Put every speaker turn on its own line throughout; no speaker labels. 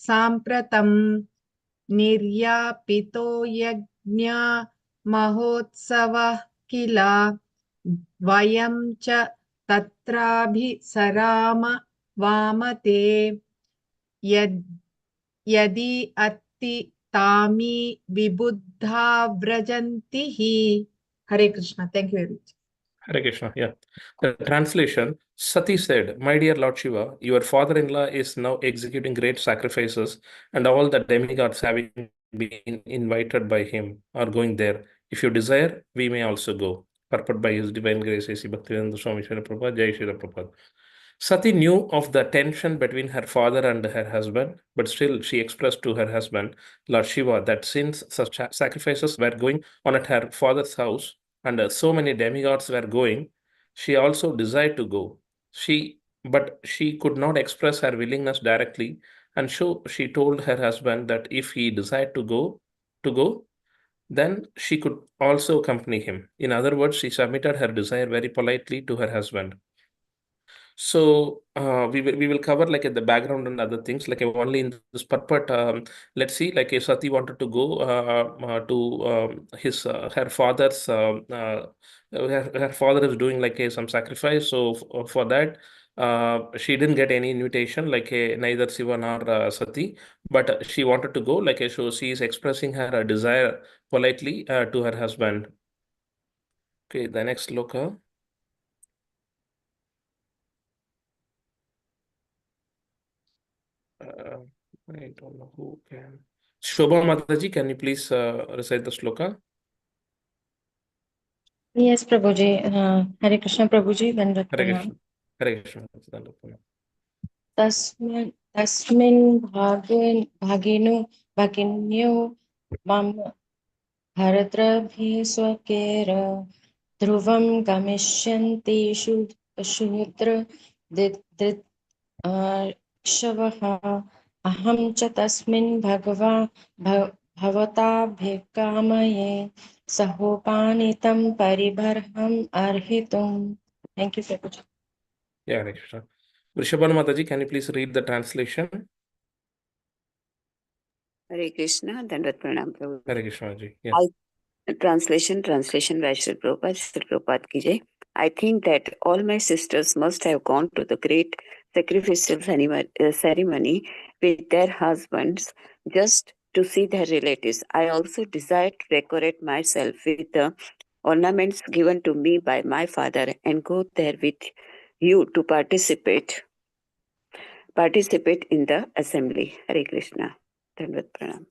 साम्प्रतं निर्यापितो यज्ञ महोत्सवः किल वयं च तत्राभिसराम वामते यदि अत्ति तामी विबुद्धा व्रजन्ति हि. Hare Krishna. Thank you very much.
Hare Krishna. Yeah. The translation, Sati said, "My dear Lord Shiva, your father-in-law is now executing great sacrifices, and all the demigods having been invited by him are going there. If you desire, we may also go." Purport by His Divine Grace, A.C. Bhaktivedanta Swami Srila Prabhupada, Jai Srila Prabhupada. Sati knew of the tension between her father and her husband, but still she expressed to her husband, Lord Shiva, that since such sacrifices were going on at her father's house, and so many demigods were going, she also desired to go. But she could not express her willingness directly, and so she told her husband that if he desired to go, then she could also accompany him. In other words, she submitted her desire very politely to her husband. So we will cover like the background and other things like only in this purport. Let's see, like if Sati wanted to go to his her father's her father is doing like some sacrifice. So for that she didn't get any invitation like neither Siva nor Sati, but she wanted to go like so she is expressing her desire politely to her husband. Okay, the next sloka. I don't know who can. Shobha Mataji, can you please recite the sloka?
Yes, Prabhuji. Hare Krishna, Prabhuji.
Hare Krishna. Hare Krishna.
Tasmin bhaginyo mam bharatrabhi swakera dhruvam gamishyanti shudra shavaha aham cha tasmin bhavata bhikamaye sahopanitam paribharham arhitum. Thank you, Prabhuji.
Yeah, Hare Krishna. Vrishabhanu Mataji, can you please read the translation?
Hare Krishna, Dandavat Pranam Prabhu.
Hare Krishna ji. Yeah.
Translation by Srila Prabhupada ki jai. I think that all my sisters must have gone to the great sacrificial ceremony with their husbands just to see their relatives. I also desire to decorate myself with the ornaments given to me by my father and go there with you to participate in the assembly. Hare Krishna. Dandavat Pranam.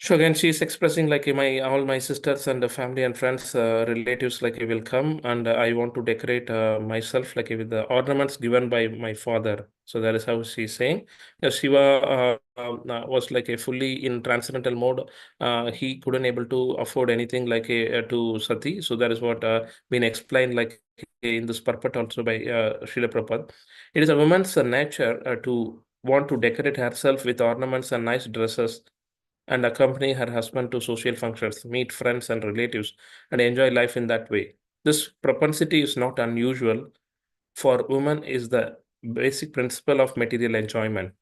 So again, she is expressing like all my sisters and the family and friends, relatives like will come, and I want to decorate myself like with the ornaments given by my father. So that is how she's saying. Shiva was like a fully in transcendental mode. He couldn't able to afford anything like to Sati. So that is what been explained like in this purport also by Srila Prabhupada. It is a woman's nature to want to decorate herself with ornaments and nice dresses, and accompany her husband to social functions, meet friends and relatives, and enjoy life in that way. This propensity is not unusual for women, is the basic principle of material enjoyment.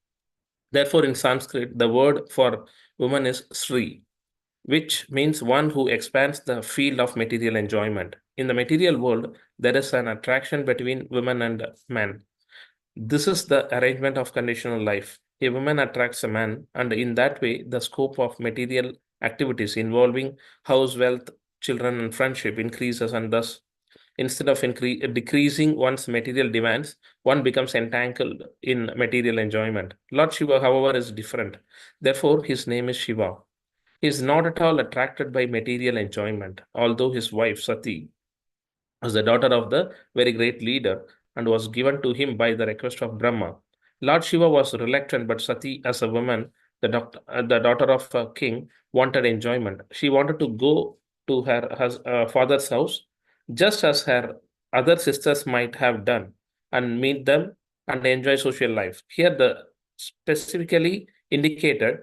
Therefore, in Sanskrit, the word for woman is Sri, which means one who expands the field of material enjoyment. In the material world, there is an attraction between women and men. This is the arrangement of conditional life. A woman attracts a man, and in that way, the scope of material activities involving house, wealth, children, and friendship increases, and thus, instead of decreasing one's material demands, one becomes entangled in material enjoyment. Lord Shiva, however, is different. Therefore, his name is Shiva. He is not at all attracted by material enjoyment, although his wife, Sati, was the daughter of the very great leader and was given to him by the request of Brahma. Lord Shiva was reluctant, but Sati, as a woman, the daughter of a king, wanted enjoyment. She wanted to go to her father's house, just as her other sisters might have done, and meet them and enjoy social life. Here, the specifically indicated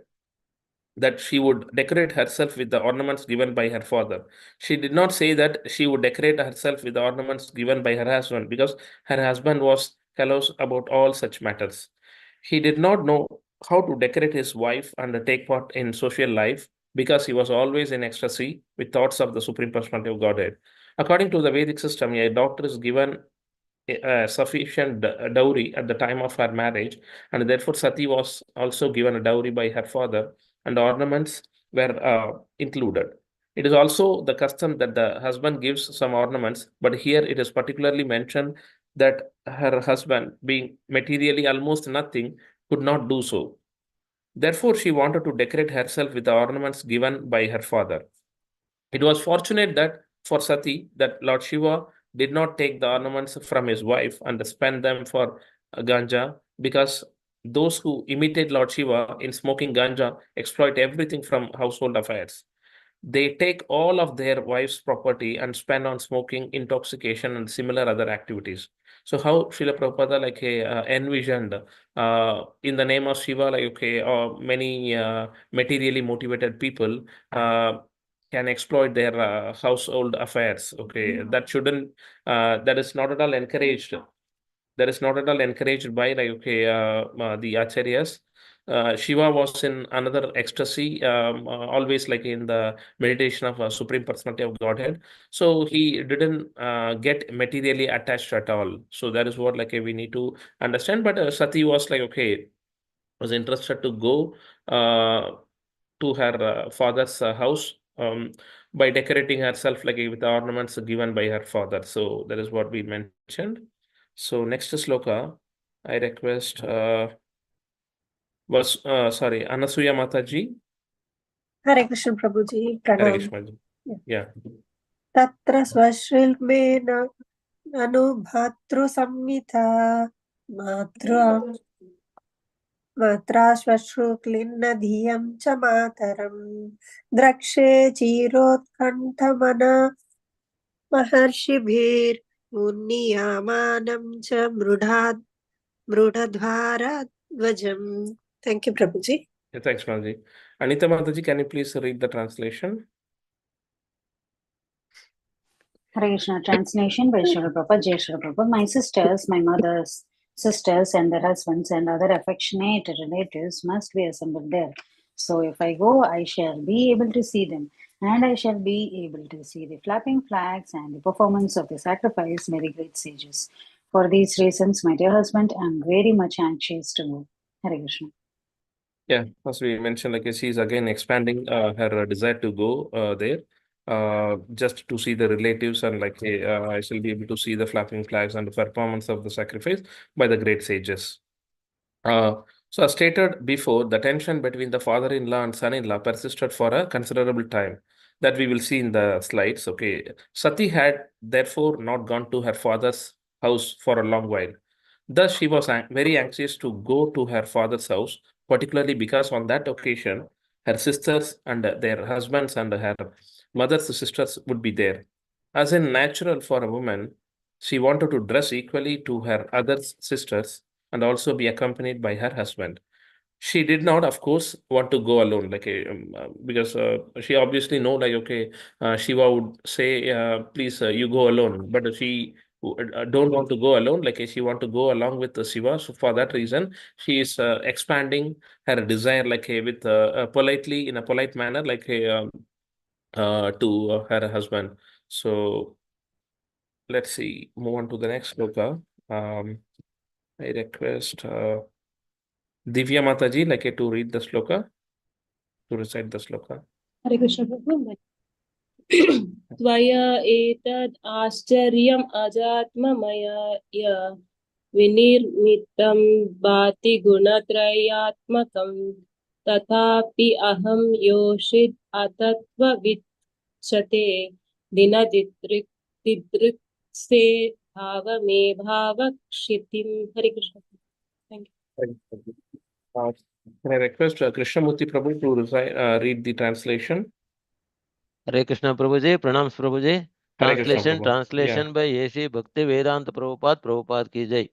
that she would decorate herself with the ornaments given by her father. She did not say that she would decorate herself with the ornaments given by her husband, because her husband was callous about all such matters. He did not know how to decorate his wife and take part in social life because he was always in ecstasy with thoughts of the Supreme Personality of Godhead. According to the Vedic system, a daughter is given sufficient dowry at the time of her marriage, and therefore Sati was also given a dowry by her father, and ornaments were included. It is also the custom that the husband gives some ornaments, but here it is particularly mentioned that her husband, being materially almost nothing, could not do so. Therefore, she wanted to decorate herself with the ornaments given by her father. It was fortunate that for Sati that Lord Shiva did not take the ornaments from his wife and spend them for ganja, because those who imitate Lord Shiva in smoking ganja exploit everything from household affairs. They take all of their wife's property and spend on smoking, intoxication, and similar other activities. So how Srila Prabhupada envisioned in the name of Shiva, many materially motivated people can exploit their household affairs. Okay, that is not at all encouraged. That is not at all encouraged by the acharyas. Shiva was in another ecstasy, always like in the meditation of Supreme Personality of Godhead. So he didn't get materially attached at all. So that is what we need to understand. But Sati was was interested to go to her father's house by decorating herself with the ornaments given by her father. So that is what we mentioned. So next sloka, I request Anasuya Mataji.
Hare Krishna Prabhuji,
Hare
Pranam.
Krishna ji. Yeah.
Tatra swashrilmena anubhatru samhita matra swashruklina dhyam cha mataram drakshe chirotkantamana maharshibhir munniyamanam cha mrudhadvara dvajam. Thank you, Prabhuji.
Yeah, thanks, Mataji. Anita Mataji, can you please read the translation?
Hare Krishna. Translation by Srila Prabhupada, Jai Srila Prabhupada. My sisters, my mother's sisters and their husbands and other affectionate relatives must be assembled there. So if I go, I shall be able to see them, and I shall be able to see the flapping flags and the performance of the sacrifice by the great sages. For these reasons, my dear husband, I am very much anxious to go. Hare Krishna.
Yeah, as we mentioned, she's again expanding her desire to go there, just to see the relatives, and I shall be able to see the flapping flags and the performance of the sacrifice by the great sages. So as stated before, the tension between the father-in-law and son-in-law persisted for a considerable time. That we will see in the slides. Okay, Sati had therefore not gone to her father's house for a long while. Thus, she was very anxious to go to her father's house, particularly because on that occasion, her sisters and their husbands and her mother's sisters would be there. As in natural for a woman, she wanted to dress equally to her other sisters and also be accompanied by her husband. She did not, of course, want to go alone, because she obviously know, Shiva would say, please, you go alone. But she don't want to go alone, she want to go along with the Shiva. So for that reason, she is expanding her desire, with politely, in a polite manner, to her husband. So let's see, move on to the next sloka. I request Divya Mataji, to read the sloka, to recite the sloka.
Hare Krishna Prabhu. Tvaya etad आश्चर्यम् अजात्ममय विनिर्मितं भाति गुणत्रयात्मकं तथापि अहं योषित् अतत्त्वविच्यते दिनदिदृक्से भावमे भावक्षितिं. Hare Krishna. Thank you.
Can I request Krishnamurti Prabhu to read the translation?
Hare Krishna Prabhuji, Pranams Prabhuji.
Hare Krishna Prabhu.
Translation by A.C. Bhakti Vedanta Prabhupada Ki Jai.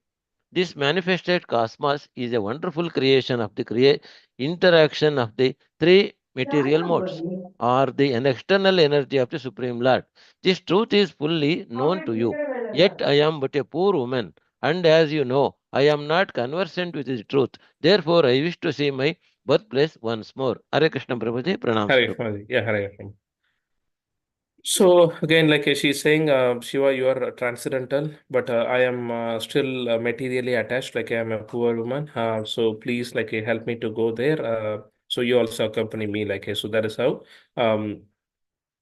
This manifested cosmos is a wonderful creation of the interaction of the three material modes, or the external energy of the Supreme Lord. This truth is fully known to you. Yet I am but a poor woman, and as you know, I am not conversant with the truth. Therefore, I wish to see my birthplace once more. Hare Krishna Prabhuji, pranams
Hare
Prabhu.
Krishna. Yeah, Hare Krishna. So again, like she's saying, Shiva, you are transcendental, but I am still materially attached. Like I am a poor woman. So please, like, help me to go there. So you also accompany me. Like, so that is how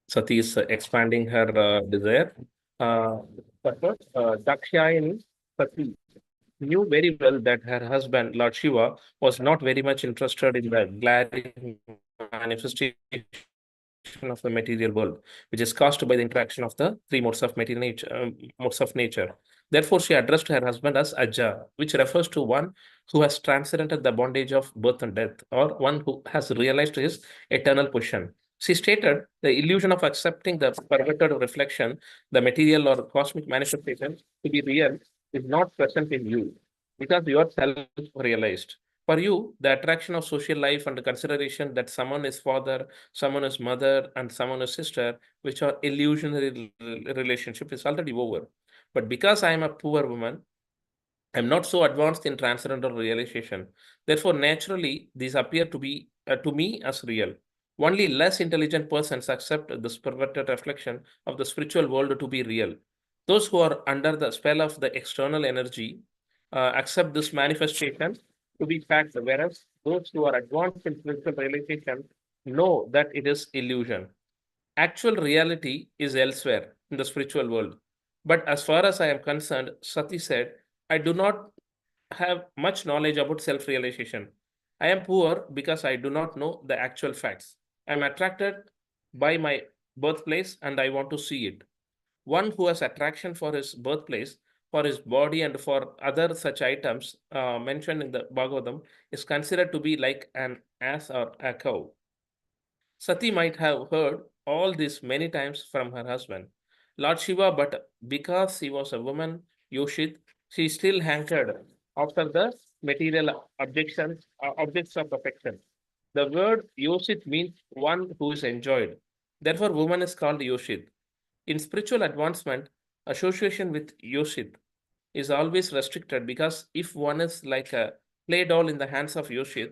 Sati is expanding her desire. But Dakshayani Sati knew very well that her husband, Lord Shiva, was not very much interested in the glaring manifestation of the material world, which is caused by the interaction of the three modes of material nature, modes of nature. Therefore, she addressed her husband as Aja, which refers to one who has transcended the bondage of birth and death, or one who has realized his eternal position. She stated the illusion of accepting the perverted reflection, the material or cosmic manifestation, to be real is not present in you because you are self-realized. For you, the attraction of social life and the consideration that someone is father, someone is mother, and someone is sister, which are illusionary relationship, is already over. But because I am a poor woman, I'm not so advanced in transcendental realization. Therefore, naturally, these appear to be to me as real. Only less intelligent persons accept this perverted reflection of the spiritual world to be real. Those who are under the spell of the external energy accept this manifestation to be fact, whereas those who are advanced in spiritual realization know that it is illusion. Actual reality is elsewhere in the spiritual world. But as far as I am concerned, Sati said, I do not have much knowledge about self realization. I am poor because I do not know the actual facts. I am attracted by my birthplace and I want to see it. One who has attraction for his birthplace, for his body, and for other such items mentioned in the Bhagavatam is considered to be like an ass or a cow. Sati might have heard all this many times from her husband, Lord Shiva, but because she was a woman, Yoshit, she still hankered after the material objects of affection. The word Yoshit means one who is enjoyed. Therefore, woman is called Yoshit. In spiritual advancement, association with Yoshit is always restricted because if one is like a play doll in the hands of Yoshit,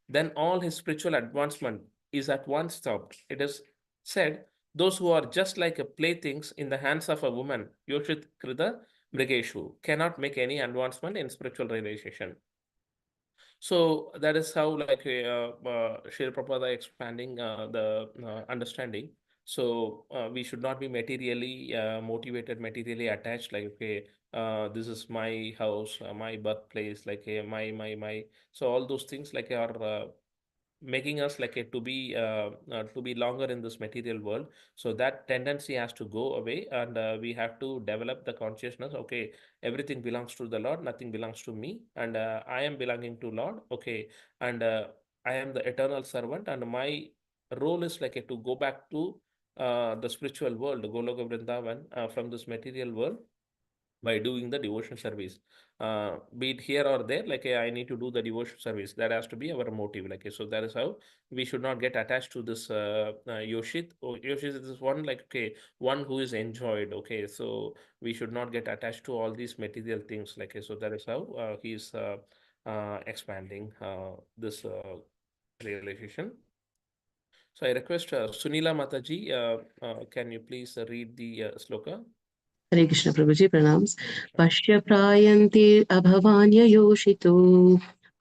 then all his spiritual advancement is at once stopped. It is said, those who are just like a playthings in the hands of a woman, Yoshit Krida Mrigeshu, cannot make any advancement in spiritual realization. So that is how like Srila Prabhupada expanding the understanding. So we should not be materially motivated, materially attached. Like okay, this is my house, my birthplace. Like my. So all those things like are making us like a, to be longer in this material world. So that tendency has to go away, and we have to develop the consciousness. Okay, everything belongs to the Lord, nothing belongs to me, and I am belonging to Lord. Okay, and I am the eternal servant, and my role is like a, to go back to the spiritual world, Goloka Vrindavan, from this material world by doing the devotion service, be it here or there. Like I need to do the devotion service, that has to be our motive. Like so that is how we should not get attached to this Yoshit. Yoshit is one like okay, one who is enjoyed. Okay, so we should not get attached to all these material things. Like so that is how he is expanding this realization. So I request Sunila Mataji, can you please read the sloka?
Hare Krishna Prabhuji, pranams. Pashya prayanti abhavanya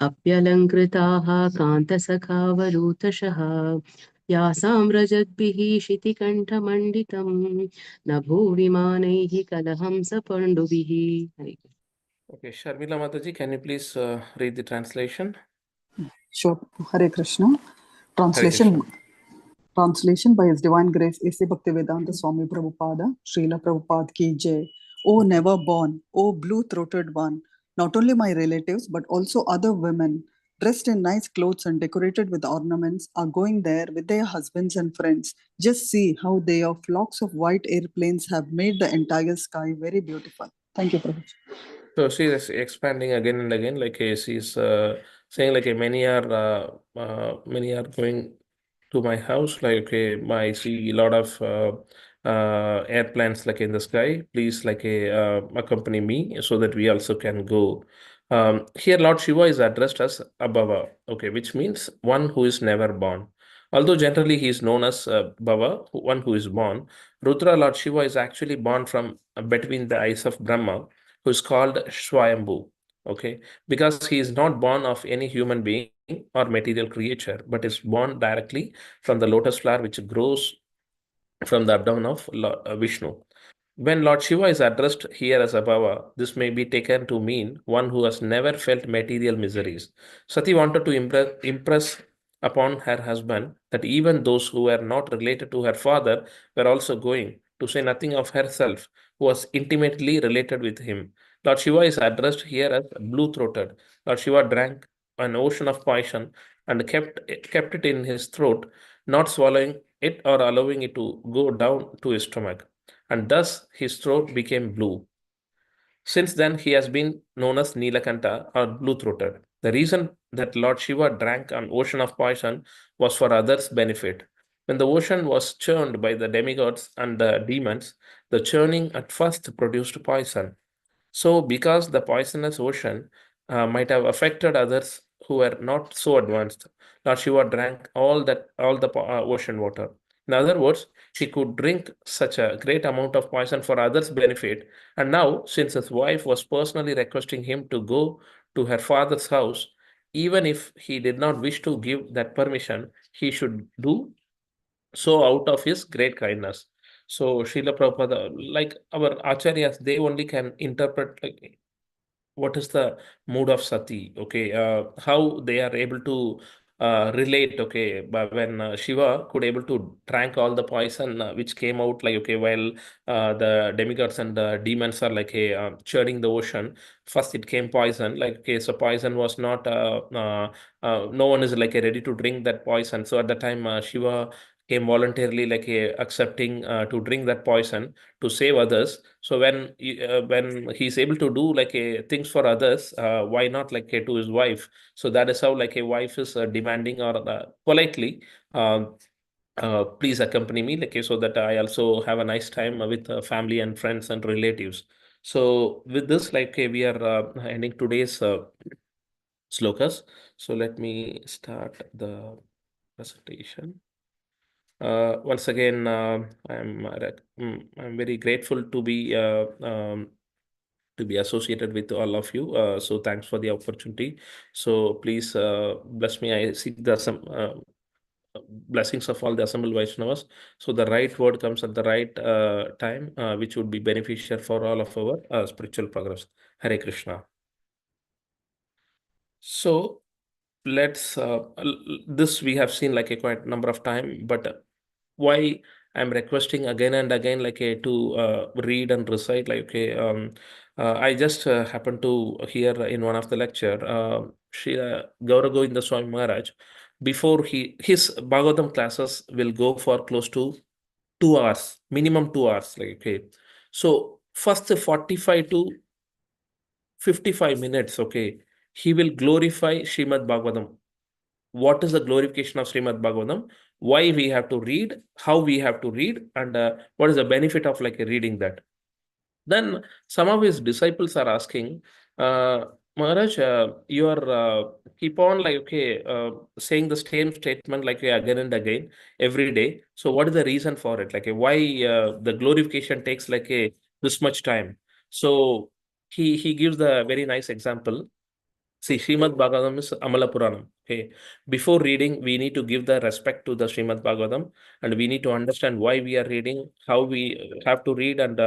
apyalankritaha kanta sakhavarutashah yasam rajadbihi shitikantha manditam na bhuvimanaihi kalaham sapandubihi.
Okay, Sharmila Mataji, can you please read the translation?
Sure. Hare Krishna.
Hare
Translation.
Krishna.
Translation by His Divine Grace A.C. Bhaktivedanta Swami Prabhupada, Srila Prabhupada ki jai. O never born, O blue-throated one, not only my relatives but also other women, dressed in nice clothes and decorated with ornaments, are going there with their husbands and friends. Just see how their flocks of white airplanes have made the entire sky very beautiful. Thank you, Prabhupada.
So she is expanding again and again, like she's saying like many are going to my house, like okay, I see a lot of airplanes like in the sky. Please like accompany me so that we also can go. Here, Lord Shiva is addressed as Abhava, okay, which means one who is never born. Although generally he is known as Bhava, one who is born, Rudra, Lord Shiva, is actually born from between the eyes of Brahma, who is called Swayambhu, okay, because he is not born of any human being or material creature, but is born directly from the lotus flower which grows from the abdomen of Vishnu. When Lord Shiva is addressed here as Abhava, this may be taken to mean one who has never felt material miseries. Sati wanted to impress upon her husband that even those who were not related to her father were also going, to say nothing of herself, who was intimately related with him. Lord Shiva is addressed here as blue throated. Lord Shiva drank an ocean of poison and kept it in his throat, not swallowing it or allowing it to go down to his stomach, and thus his throat became blue. Since then, he has been known as Nilakanta or blue-throated. The reason that Lord Shiva drank an ocean of poison was for others' benefit. When the ocean was churned by the demigods and the demons, the churning at first produced poison. So, because the poisonous ocean might have affected others who were not so advanced, Lord Shiva drank all the ocean water. In other words, he could drink such a great amount of poison for others' benefit. And now, since his wife was personally requesting him to go to her father's house, even if he did not wish to give that permission, he should do so out of his great kindness. So, Srila Prabhupada, like our acharyas, they only can interpret like what is the mood of sati, okay, how they are able to relate, okay, but when Shiva could able to drank all the poison which came out, like, okay, while the demigods and the demons are like churning the ocean, first it came poison, like, okay, so poison was not no one is like ready to drink that poison, so at the time Shiva came voluntarily like accepting to drink that poison to save others. So when he's able to do like things for others, why not like to his wife? So that is how like a wife is demanding or politely, please accompany me, like so that I also have a nice time with family and friends and relatives. So with this, like we are ending today's slokas. So let me start the presentation. Once again, I'm very grateful to be associated with all of you. So thanks for the opportunity. So please bless me. I seek the some blessings of all the assembled Vaishnavas. So the right word comes at the right time, which would be beneficial for all of our spiritual progress. Hare Krishna. So let's this we have seen like a quite number of time, but why I'm requesting again and again like to read and recite like I just happened to hear in one of the lecture Gaura Govinda Swami Maharaj, before his Bhagavatam classes will go for close to 2 hours, minimum 2 hours, like okay, so first 45 to 55 minutes, okay, he will glorify Srimad Bhagavatam. What is the glorification of Srimad Bhagavatam? Why we have to read, how we have to read, and what is the benefit of like reading that? Then some of his disciples are asking, Maharaj, you are keep on like okay saying the same statement like again and again every day. So what is the reason for it? Like why the glorification takes like a this much time? So he gives the very nice example. See, Srimad Bhagavatam is Amala Puranam. Okay. Before reading, we need to give the respect to the Srimad Bhagavatam, and we need to understand why we are reading, how we have to read, and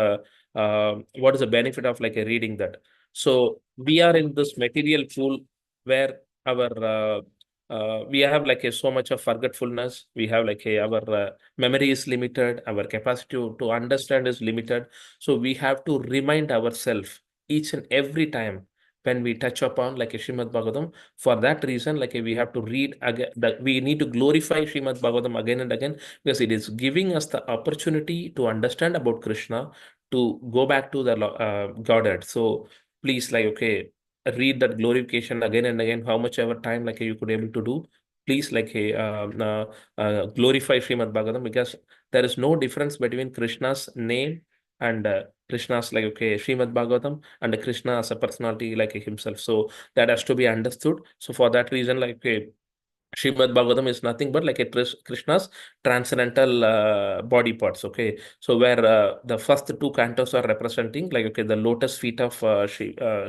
what is the benefit of like reading that. So we are in this material pool where our we have like so much of forgetfulness. We have like our memory is limited, our capacity to understand is limited. So we have to remind ourselves each and every time when we touch upon like a Srimad Bhagavatam. For that reason, like we have to read again, that we need to glorify Srimad Bhagavatam again and again, because it is giving us the opportunity to understand about Krishna, to go back to the Godhead. So please, like, okay, read that glorification again and again, how much ever time like you could able to do. Please, like, glorify Srimad Bhagavatam, because there is no difference between Krishna's name and Krishna's like okay Shrimad Bhagavatam, and Krishna as a personality like himself. So that has to be understood. So for that reason, like okay, Shrimad Bhagavatam is nothing but like a Krishna's transcendental body parts. Okay, so where the first two cantos are representing like okay the lotus feet of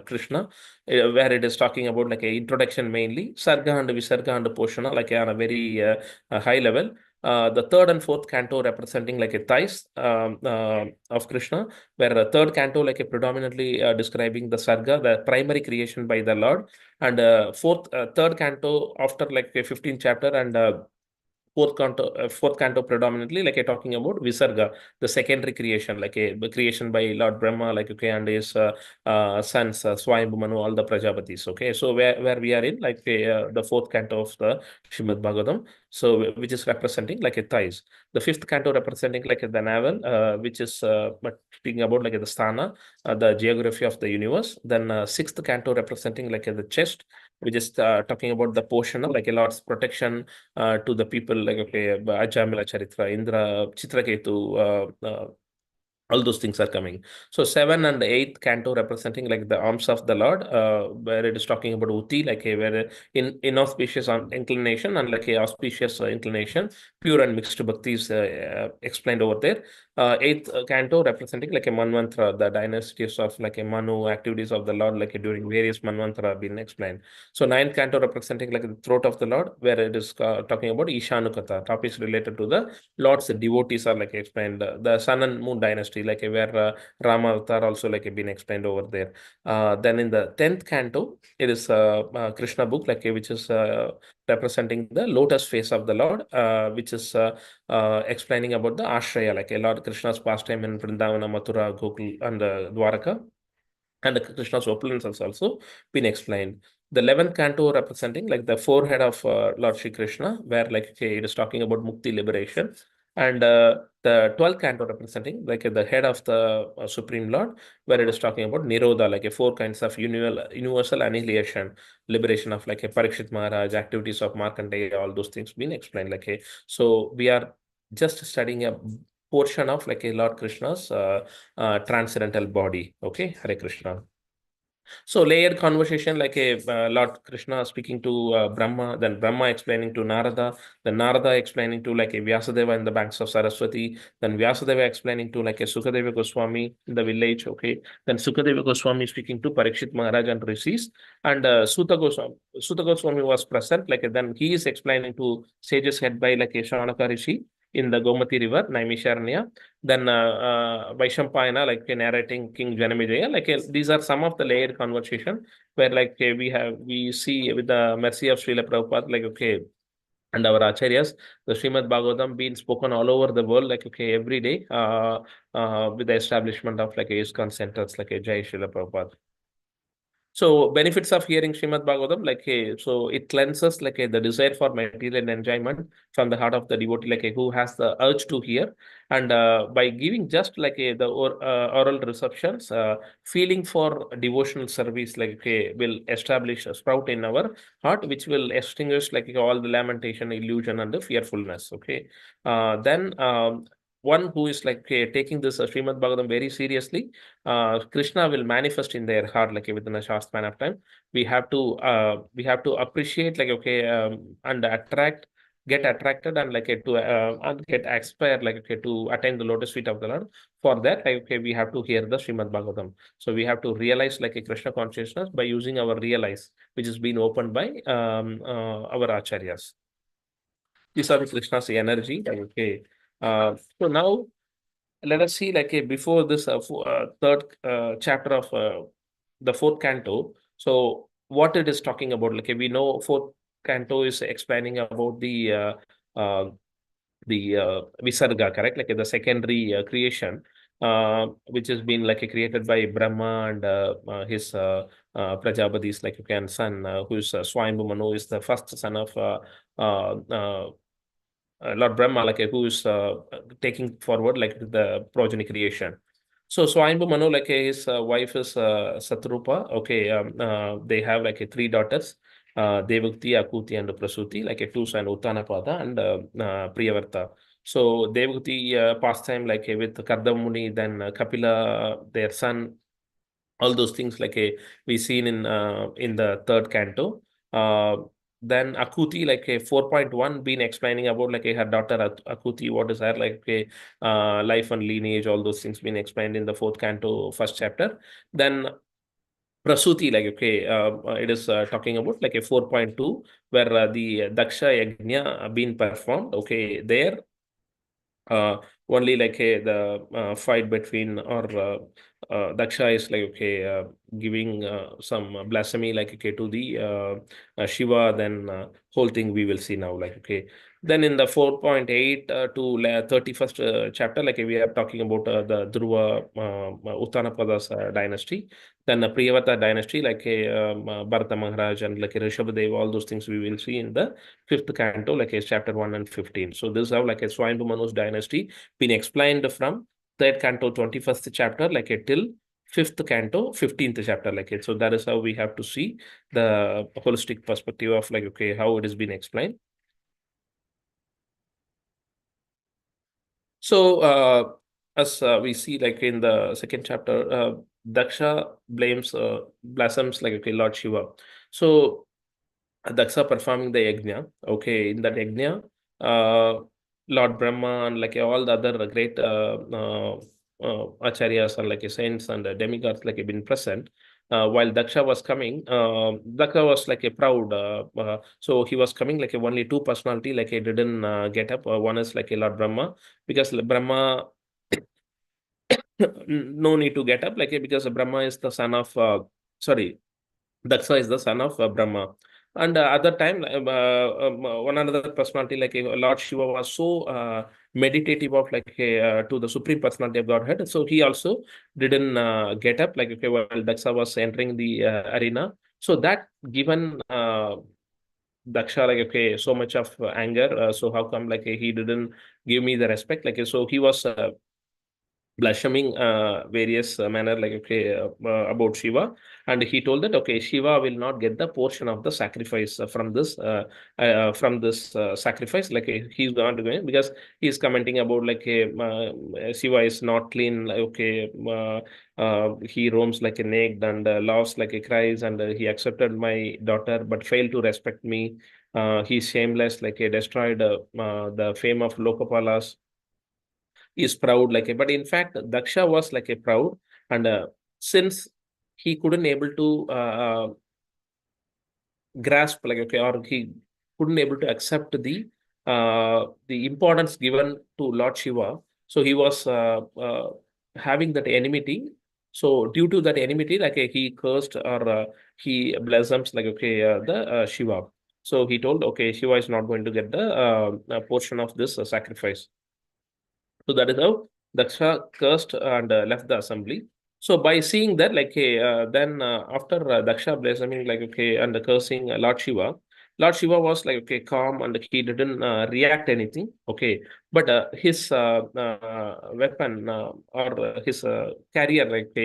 Krishna, where it is talking about like a introduction mainly, Sarga and Visarga and Poshana like on a very high level. The third and fourth canto representing like a thighs of Krishna, where the third canto like a predominantly describing the Sarga, the primary creation by the Lord, and third canto after like a 15th chapter, and fourth canto predominantly like talking about Visarga, the secondary creation, like a creation by Lord Brahma, like okay, and his sons, Swayambhu Manu, all the Prajapatis. Okay, so where we are in like the fourth canto of the Shrimad Bhagavatam, so which is representing like a thighs. The fifth canto representing like the navel, which is but speaking about like the sthana, the geography of the universe. Then sixth canto representing like the chest, which is talking about the portion of like a Lord's protection to the people like okay, Ajamila Charitra, Indra, Chitraketu, all those things are coming. So seven and eighth canto representing like the arms of the Lord, where it is talking about Uti, like a where in inauspicious inclination and like a auspicious inclination, pure and mixed bhakti is explained over there. Eighth canto representing like a Manvantra, the dynasties of like a Manu, activities of the Lord, like during various Manvantra been explained. So ninth canto representing like the throat of the Lord, where it is talking about Ishanukata, topics related to the Lord's devotees are like explained. The Sun and Moon dynasty, like where Rama Avatar also like been explained over there. Then in the 10th canto, it is Krishna book, like which is representing the lotus face of the Lord, which is explaining about the Ashraya, like a Lord Krishna's pastime in Vrindavana, Mathura, Gokul, and Dwaraka. And the Krishna's opulence has also been explained. The 11th canto representing like the forehead of Lord Shri Krishna, where like okay, it is talking about mukti liberation. And the 12th canto representing like the head of the Supreme Lord, where it is talking about Nirodha, like a four kinds of universal annihilation, liberation of like a Parikshit Maharaj, activities of Markandeya, all those things being explained. Like a, so we are just studying a portion of like a Lord Krishna's transcendental body. Okay, Hare Krishna. So layered conversation like a Lord Krishna speaking to Brahma, then Brahma explaining to Narada, then Narada explaining to like a Vyasadeva in the banks of Saraswati, then Vyasadeva explaining to like a Sukadeva Goswami in the village, okay, then Sukadeva Goswami speaking to Parikshit Maharaj and Rishis, and Suta Goswami was present, like then he is explaining to sages head by like a Shaunaka Rishi in the Gomati river, Naimisharanya. Then Vaishampayana, like narrating King Janamejaya, like these are some of the layered conversation where like we see with the mercy of Srila Prabhupada, like okay, and our acharyas, the Srimad Bhagavatam being spoken all over the world, like okay, every day, with the establishment of like a ISKCON centers, like a Jai Srila Prabhupada. So benefits of hearing Srimad Bhagavatam, like so it cleanses like the desire for material enjoyment from the heart of the devotee, like who has the urge to hear, and by giving just like the oral receptions, feeling for devotional service, like will establish a sprout in our heart, which will extinguish like all the lamentation, illusion, and the fearfulness. Okay, then. One who is like taking this Srimad Bhagavatam very seriously, Krishna will manifest in their heart like within a short span of time. We have to appreciate like okay, and get attracted and like to and get aspire like okay, to attain the lotus feet of the Lord. For that, like okay, we have to hear the Srimad Bhagavatam. So we have to realize like a Krishna consciousness by using our realize, which is being opened by our acharyas. These are the Krishna's energy. Like, okay, so now let us see like before this third chapter of the fourth canto. So what it is talking about, like we know fourth canto is explaining about uh, the visarga, correct, like the secondary creation, which has been like created by Brahma and his Prajapatis, like you can son, who is Swayambhu Manu, is the first son of Lord Brahma, like who is taking forward like the progeny creation. So Swayambhu Manu, like his wife is Satrupa. Okay, they have like three daughters, Devakti, Akuti, and Prasuti, like two son, Uttanapada and Priyavarta. So Devahuti pastime like with Kardamuni, then Kapila, their son, all those things like we seen in the third canto. Then Akuti like a 4.1 been explaining about like her daughter Akuti, what is her like a life and lineage, all those things been explained in the fourth canto, first chapter. Then Prasuti, like it is talking about like a 4.2 where the Daksha Yajna been performed. Okay, there only like the fight between or Daksha is like giving some blasphemy like to the Shiva, then whole thing we will see now like then in the 4.8 to 31st chapter like we are talking about the Dhruva Uttanapadas dynasty, then the Priyavata dynasty like Bharata Maharaj and like Rishabhadev, all those things we will see in the fifth canto like chapter 1 and 15. So this is how like a Swayambhu Manu's dynasty been explained from third canto 21st chapter like till fifth canto 15th chapter like it. So that is how we have to see the holistic perspective of like how it has been explained. So as we see like in the second chapter, Daksha blasphemes like Lord Shiva. So Daksha performing the yajna. Okay, in that yajna, Lord Brahma and like all the other great acharyas and like saints and demigods like been present. While Daksha was coming, Daksha was like a proud. So he was coming like only two personality like he didn't get up. One is like a Lord Brahma, because Brahma no need to get up like because Brahma is the son of sorry, Daksha is the son of Brahma. And other time, one another personality like Lord Shiva was so meditative of like to the supreme personality of Godhead. So he also didn't get up like while Daksha was entering the arena. So that given Daksha like so much of anger. So how come like he didn't give me the respect? Like so he was blaspheming various manner like about Shiva, and he told that Shiva will not get the portion of the sacrifice from this sacrifice like he's going to go because he's commenting about like Shiva is not clean like, he roams like a naked and lost like a cries, and he accepted my daughter but failed to respect me. He's shameless like he destroyed the fame of Lokapalas, is proud like a, but in fact Daksha was like a proud, and since he couldn't able to grasp like or he couldn't able to accept the importance given to Lord Shiva, so he was having that enmity. So due to that enmity like he cursed or he blasphemes like the Shiva. So he told Shiva is not going to get the portion of this sacrifice. So that is how Daksha cursed and left the assembly. So by seeing that, like, then after Daksha blaspheming, like, and cursing Lord Shiva was like, calm and he didn't react anything. Okay, but his weapon or his carrier, like,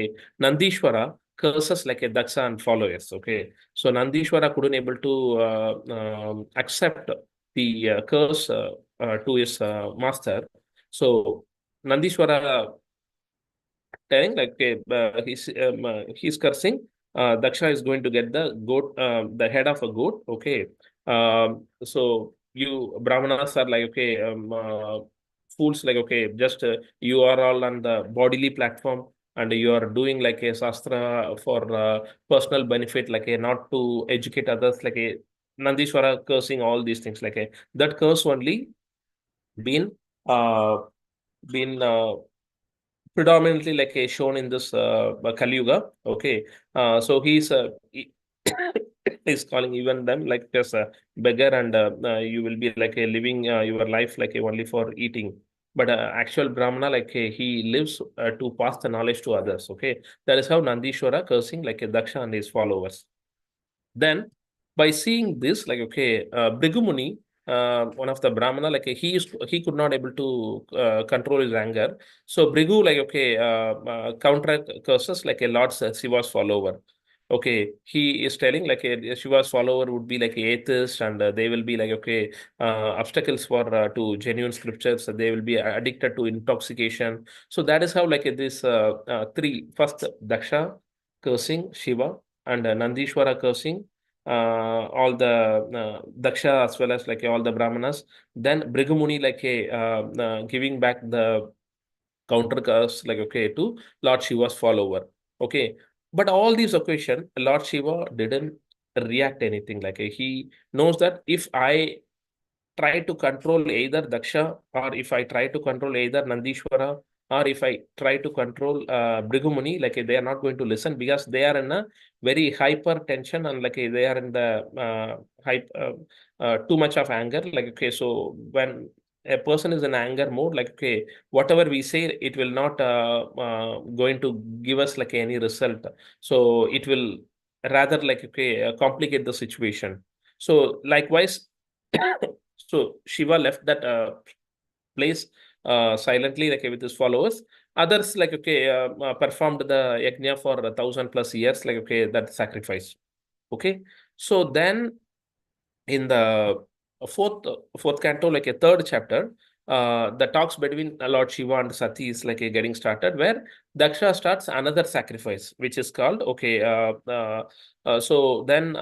Nandishwara, curses like a Daksha and followers. Okay, so Nandishwara couldn't able to accept the curse to his master. So Nandishwara telling like he's cursing. Daksha is going to get the goat, the head of a goat. Okay. So you Brahmanas are like fools like just you are all on the bodily platform and you are doing like a sastra for personal benefit, like a not to educate others, like a Nandishwara cursing all these things, like a that curse only been uh been predominantly like shown in this Kali Yuga. Okay, so he's calling even them like just a beggar, and you will be like living your life like only for eating. But actual Brahmana, like he lives to pass the knowledge to others. Okay, that is how Nandishwara cursing like Daksha and his followers. Then, by seeing this, like Bhrigu one of the Brahmana, like he could not able to control his anger. So Bhrigu, like counter curses like a Lord Shiva's follower. Okay, he is telling like a Shiva's follower would be like atheists, and they will be like, okay, obstacles for to genuine scriptures. They will be addicted to intoxication. So that is how like this three first Daksha cursing Shiva, and Nandishwara cursing all the Daksha as well as like all the Brahmanas. Then Bhrigu like giving back the counter curse like okay to Lord Shiva's follower. Okay, but all these occasion, Lord Shiva didn't react anything. Like he knows that if I try to control either Daksha, or if I try to control either Nandishwara, or if I try to control Bhrigu, like they are not going to listen because they are in a very hyper tension, and like they are in the too much of anger. Like okay, so when a person is in anger mode, like okay, whatever we say, it will not going to give us like any result. So it will rather like okay complicate the situation. So likewise. So Shiva left that place silently, like with his followers. Others, like okay, performed the yajna for 1,000+ years, like okay, that sacrifice. Okay, so then in the fourth canto, like a third chapter, the talks between Lord Shiva and Sati is like a getting started, where Daksha starts another sacrifice, which is called okay. So then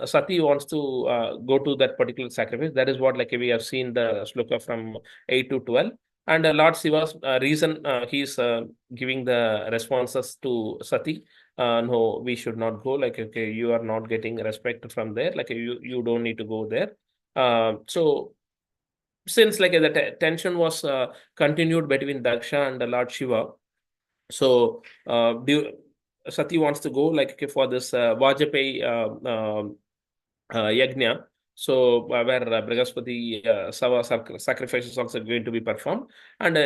Sati wants to go to that particular sacrifice. That is what like we have seen the sloka from 8 to 12. And Lord Shiva's reason, he's giving the responses to Sati. No, we should not go. Like, okay, you are not getting respect from there. Like, you don't need to go there. So since like the tension was continued between Daksha and the Lord Shiva, so Sati wants to go like okay, for this Vajpayee yajna. So where Brihaspati sacrifice is also going to be performed, and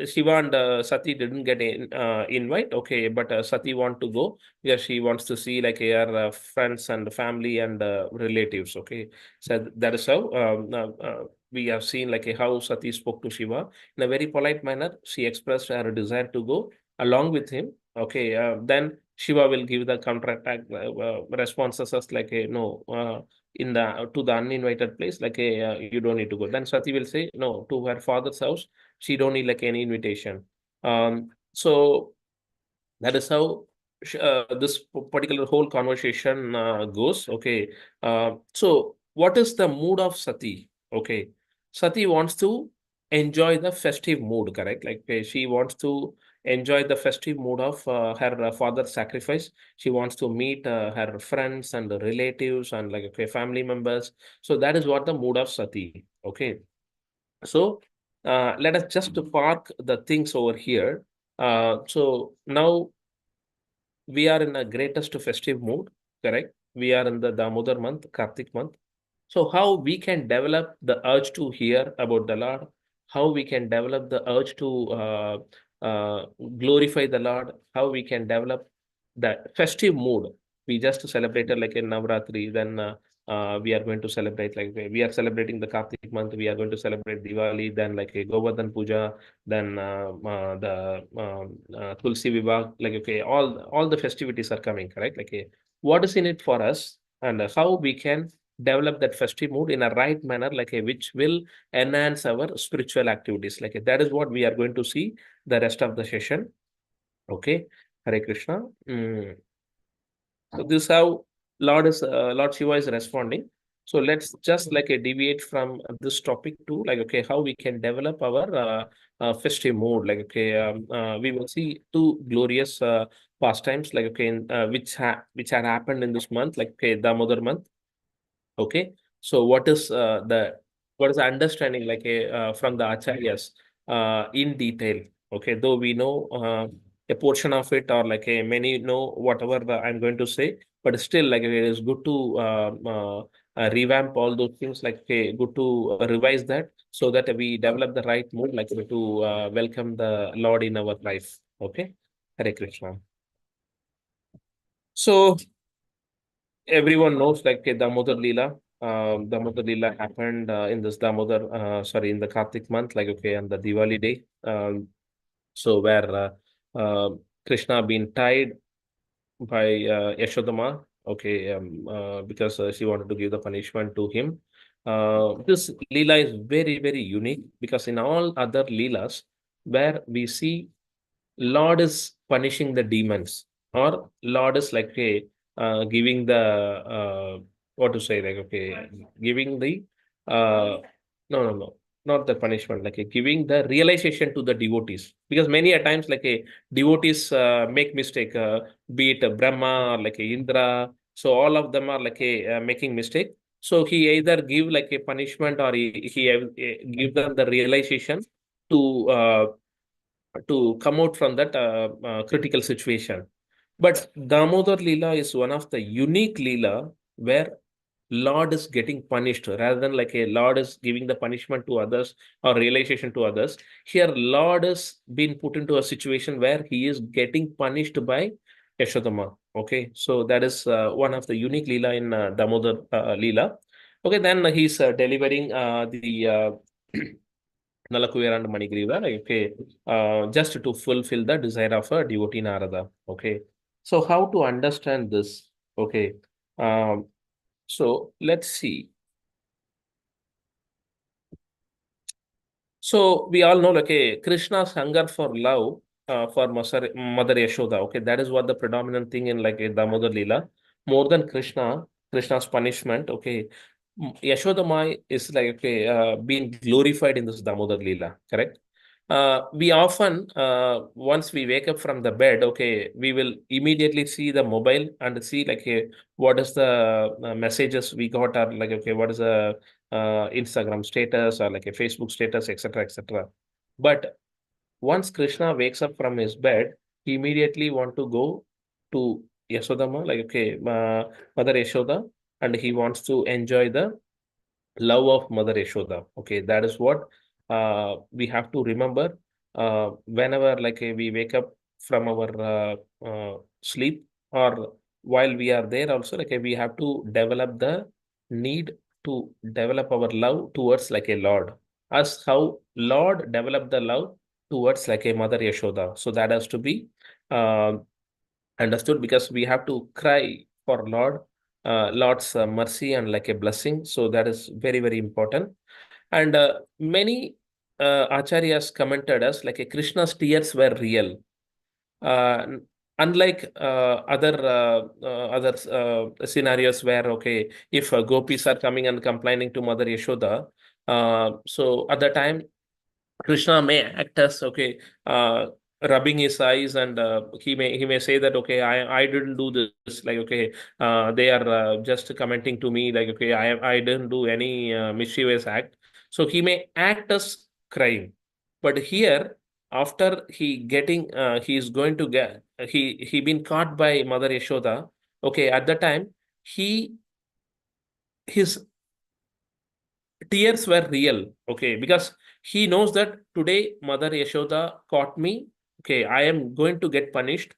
Shiva and Sati didn't get an invite. Okay, but Sati want to go because she wants to see like her friends and family and relatives. Okay, so that is how we have seen like how Sati spoke to Shiva in a very polite manner. She expressed her desire to go along with him. Okay, then Shiva will give the counterattack responses as like a no in the to the uninvited place, like a you don't need to go. Then Sati will say no to her father's house. She don't need like any invitation. So that is how this particular whole conversation goes. Okay, so what is the mood of Sati? Okay, Sati wants to enjoy the festive mood, correct? Like she wants to enjoy the festive mood of her father's sacrifice. She wants to meet her friends and the relatives and like okay, family members. So that is what the mood of Sati. Okay, so let us just park the things over here. So now we are in a greatest festive mood, correct? We are in the Damodar month, Kartik month. So how we can develop the urge to hear about the Lord, how we can develop the urge to glorify the Lord, how we can develop that festive mood. We just celebrated like in Navratri, then we are going to celebrate like we are celebrating the Kartik month, we are going to celebrate Diwali, then like a Govardhan Puja, then the Tulsi Vivah, like okay, all the festivities are coming, correct? Like what is in it for us, and how we can develop that festive mood in a right manner, like which will enhance our spiritual activities. Like that is what we are going to see the rest of the session. Okay, Hare Krishna. So this is how Lord Shiva is responding. So let's just like deviate from this topic to like okay, how we can develop our festive mood. Like okay, we will see two glorious pastimes. Like okay, which had happened in this month. Like okay, Damodar month. Okay, so what is the understanding like from the acharyas in detail? Okay, though we know a portion of it, or like many know whatever I'm going to say, but still like it is good to revamp all those things. Like okay, good to revise that so that we develop the right mood, like to welcome the Lord in our life. Okay, Hare Krishna. So everyone knows like Damodar Leela. Damodar Leela happened in this in the Kartik month, like okay, on the Diwali day. So where Krishna been tied Yashodama. Okay, because she wanted to give the punishment to him. This Leela is very, very unique because in all other Leelas, where we see Lord is punishing the demons, or Lord is like giving the what to say, like giving the no, not the punishment, like giving the realization to the devotees. Because many a times, like devotees make mistake, be it Brahma or like Indra. So all of them are like making mistake. So he either give like a punishment, or he give them the realization to come out from that critical situation. But Damodar Leela is one of the unique Leela where Lord is getting punished rather than like a Lord is giving the punishment to others or realization to others. Here, Lord is being put into a situation where he is getting punished by Yashodama. Okay, so that is one of the unique Leela in Damodar Leela. Okay, then he's delivering the Nalakuvira and Manigriva, like, okay, just to fulfill the desire of a devotee Narada. Okay. So how to understand this? Okay. Um, so let's see. So we all know, like, Krishna's hunger for love for Mother Yashoda. Okay, that is what the predominant thing in like a Damodar Leela. More than Krishna's punishment. Okay, Yashoda Mai is like being glorified in this Damodar Leela. Correct. We often, once we wake up from the bed, okay, we will immediately see the mobile and see like what is the messages we got, or like okay, what is the Instagram status or like a Facebook status, etc., etc. But once Krishna wakes up from his bed, he immediately want to go to Yasodama, like okay, Mother Yashoda, and he wants to enjoy the love of Mother Yashoda. Okay, that is what we have to remember whenever like we wake up from our sleep, or while we are there also, like we have to develop the need to develop our love towards like a Lord, as how Lord developed the love towards like a Mother Yashoda. So that has to be uh, understood, because we have to cry for Lord's mercy and like a blessing. So that is very, very important. And many acharyas commented us like a Krishna's tears were real. Uh, Unlike other scenarios where okay, if gopis are coming and complaining to Mother Yashoda, so at the time Krishna may act as okay, rubbing his eyes, and he may say that okay, I didn't do this, like okay, they are just commenting to me, like okay, I didn't do any mischievous act. So he may act as crying, but here after he is going to get he been caught by Mother Yashoda. Okay, at the time he his tears were real. Okay, because he knows that today Mother Yashoda caught me. Okay, I am going to get punished.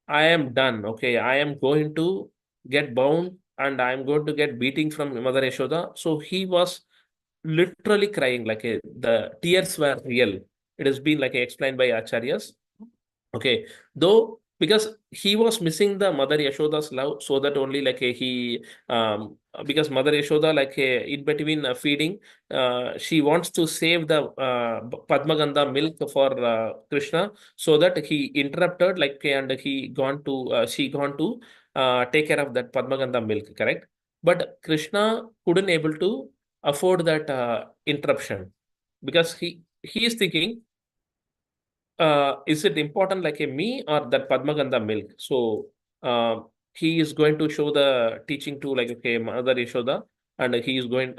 I am done. Okay, I am going to get bound, and I am going to get beating from Mother Yashoda. So he was literally crying, like the tears were real. It has been like explained by acharyas. Okay, though because he was missing the Mother Yashoda's love, so that only like he because Mother Yashoda like in between feeding, she wants to save the Padmagandha milk for Krishna, so that he interrupted like and he gone to she gone to take care of that Padmagandha milk, correct? But Krishna couldn't able to afford that interruption, because he is thinking, is it important like a me or that Padmagandha milk? So he is going to show the teaching to like okay Mother Yashoda, and he's going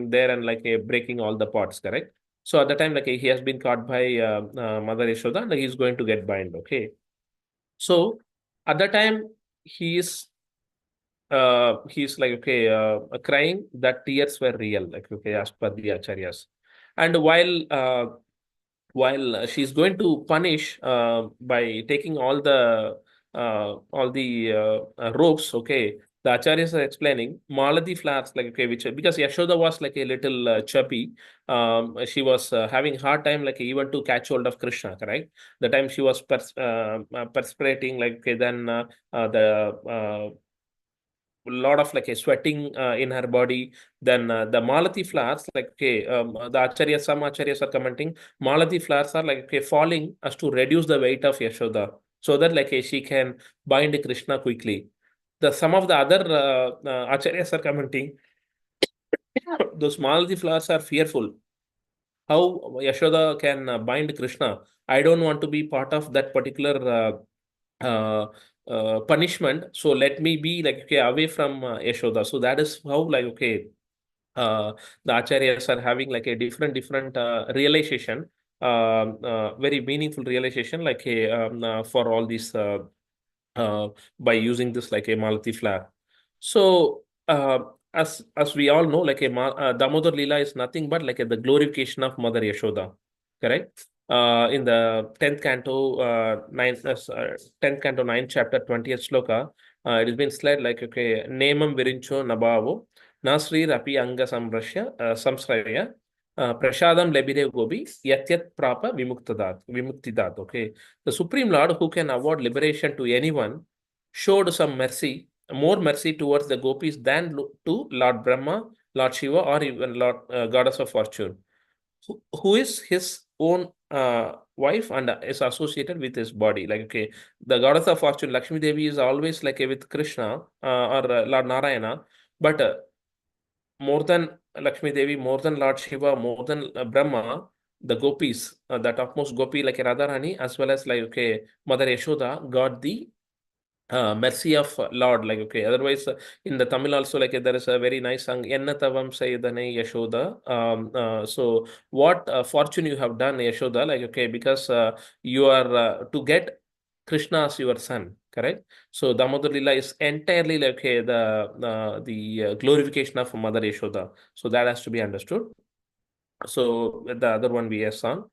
there and like breaking all the pots, correct? So at the time like he has been caught by Mother Yashoda, and he's going to get bind. Okay, so at the time he is he's like okay crying, that tears were real, like okay, as per the acharyas. And while she's going to punish by taking all the ropes, okay, the acharyas are explaining Malati flowers, like okay, which because Yashoda was like a little chubby, she was having hard time like even to catch hold of Krishna, correct? The time she was perspirating, like okay, then the lot of like a sweating in her body. Then the Malati flowers, like okay, the acharyas, some acharyas are commenting, Malati flowers are like okay, falling as to reduce the weight of Yashoda, so that like she can bind Krishna quickly. The some of the other acharyas are commenting, those Malati flowers are fearful. How Yashoda can bind Krishna? I don't want to be part of that particular punishment. So let me be like okay away from Yashoda. So that is how like okay the acharyas are having like a different realization, very meaningful realization, like a for all these by using this like a Malati flower. So as we all know, like a Damodar Leela is nothing but like the glorification of Mother Yashoda, correct? In the 10th canto, 10th canto, 9th chapter, 20th sloka, it has been said like, okay, Nemam Virincho Nabavo, Nasri Rapi Anga Samsraya, Prashadam Lebire Gobi, Yatyat Prapa Vimuktidat, okay. The Supreme Lord, who can award liberation to anyone, showed some mercy, more mercy towards the gopis than to Lord Brahma, Lord Shiva, or even Lord Goddess of Fortune, who is his own wife and is associated with his body. Like, okay, the Goddess of Fortune, Lakshmi Devi, is always like with Krishna or Lord Narayana, but more than Lakshmi Devi, more than Lord Shiva, more than Brahma, the gopis, the topmost gopi like Radharani, as well as like okay, Mother Yashoda got the mercy of Lord, like okay. Otherwise, in the Tamil also, like there is a very nice song, Enna Tavam Sayadane Yashoda. So what fortune you have done, Yashoda, like okay, because you are to get Krishna as your son, correct? So Damodar Lila is entirely like okay, the glorification of Mother Yashoda. So that has to be understood. So the other one we have sung.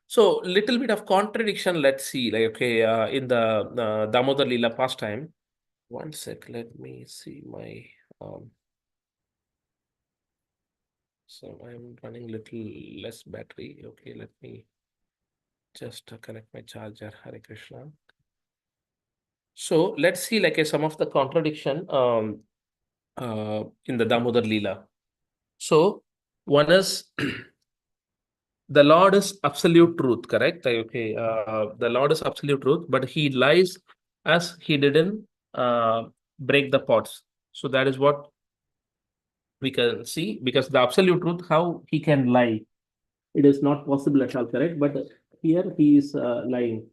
So little bit of contradiction. Let's see, like okay, in the Damodar Lila pastime. One sec, let me see my. So I'm running little less battery. Okay, let me just connect my charger. Hare Krishna. So let's see like some of the contradiction in the Damodar Lila. So one is the Lord is absolute truth, correct? Like, okay, the Lord is absolute truth, but he lies as he didn't break the pots. So that is what we can see, because the absolute truth, how he can lie, it is not possible at all, correct? But here he is lying.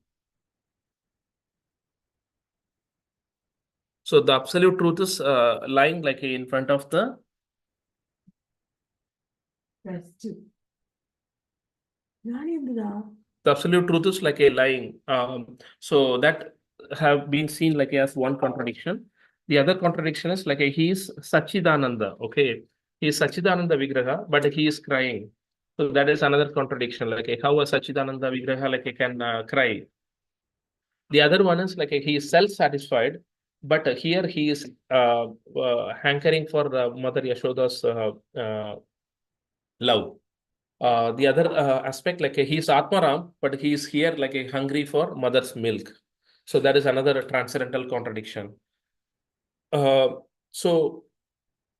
So the absolute truth is lying like in front of the. The absolute truth is like a lying. So that have been seen like as one contradiction. The other contradiction is like he is Sachidananda. Okay, he is Sachidananda Vigraha, but he is crying. So that is another contradiction. Like how a Sachidananda Vigraha like can cry. The other one is like he is self-satisfied, but here he is hankering for Mother Yashoda's love. The other aspect, like he is Atmaram, but he is here like a hungry for mother's milk. So that is another transcendental contradiction. So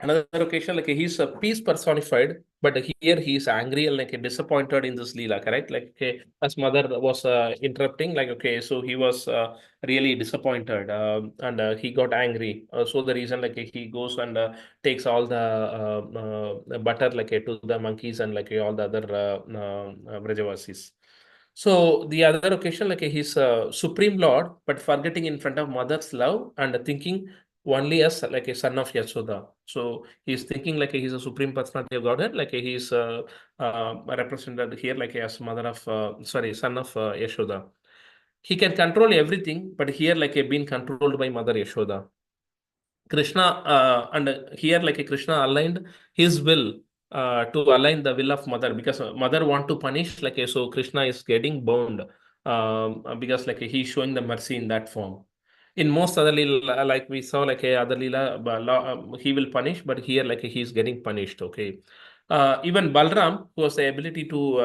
another occasion, like he's a peace personified, but here he is angry and like disappointed in this Leela, correct? Like okay, as mother was interrupting, like okay, so he was really disappointed and he got angry. So the reason like he goes and takes all the butter like to the monkeys and like all the other Brajavasis. So the other occasion, like he's a supreme lord, but forgetting in front of mother's love and thinking only as like a son of Yashoda. So he's thinking like he's a supreme personality of Godhead, like he's represented here like as mother of, son of Yashoda. He can control everything, but here like being controlled by Mother Yashoda. Krishna and here like a Krishna aligned his will to align the will of mother, because mother want to punish like so Krishna is getting bound because like he's showing the mercy in that form. In most other lila, like we saw, like a other lila, he will punish, but here, like he's getting punished. Okay. Even Balram, who has the ability to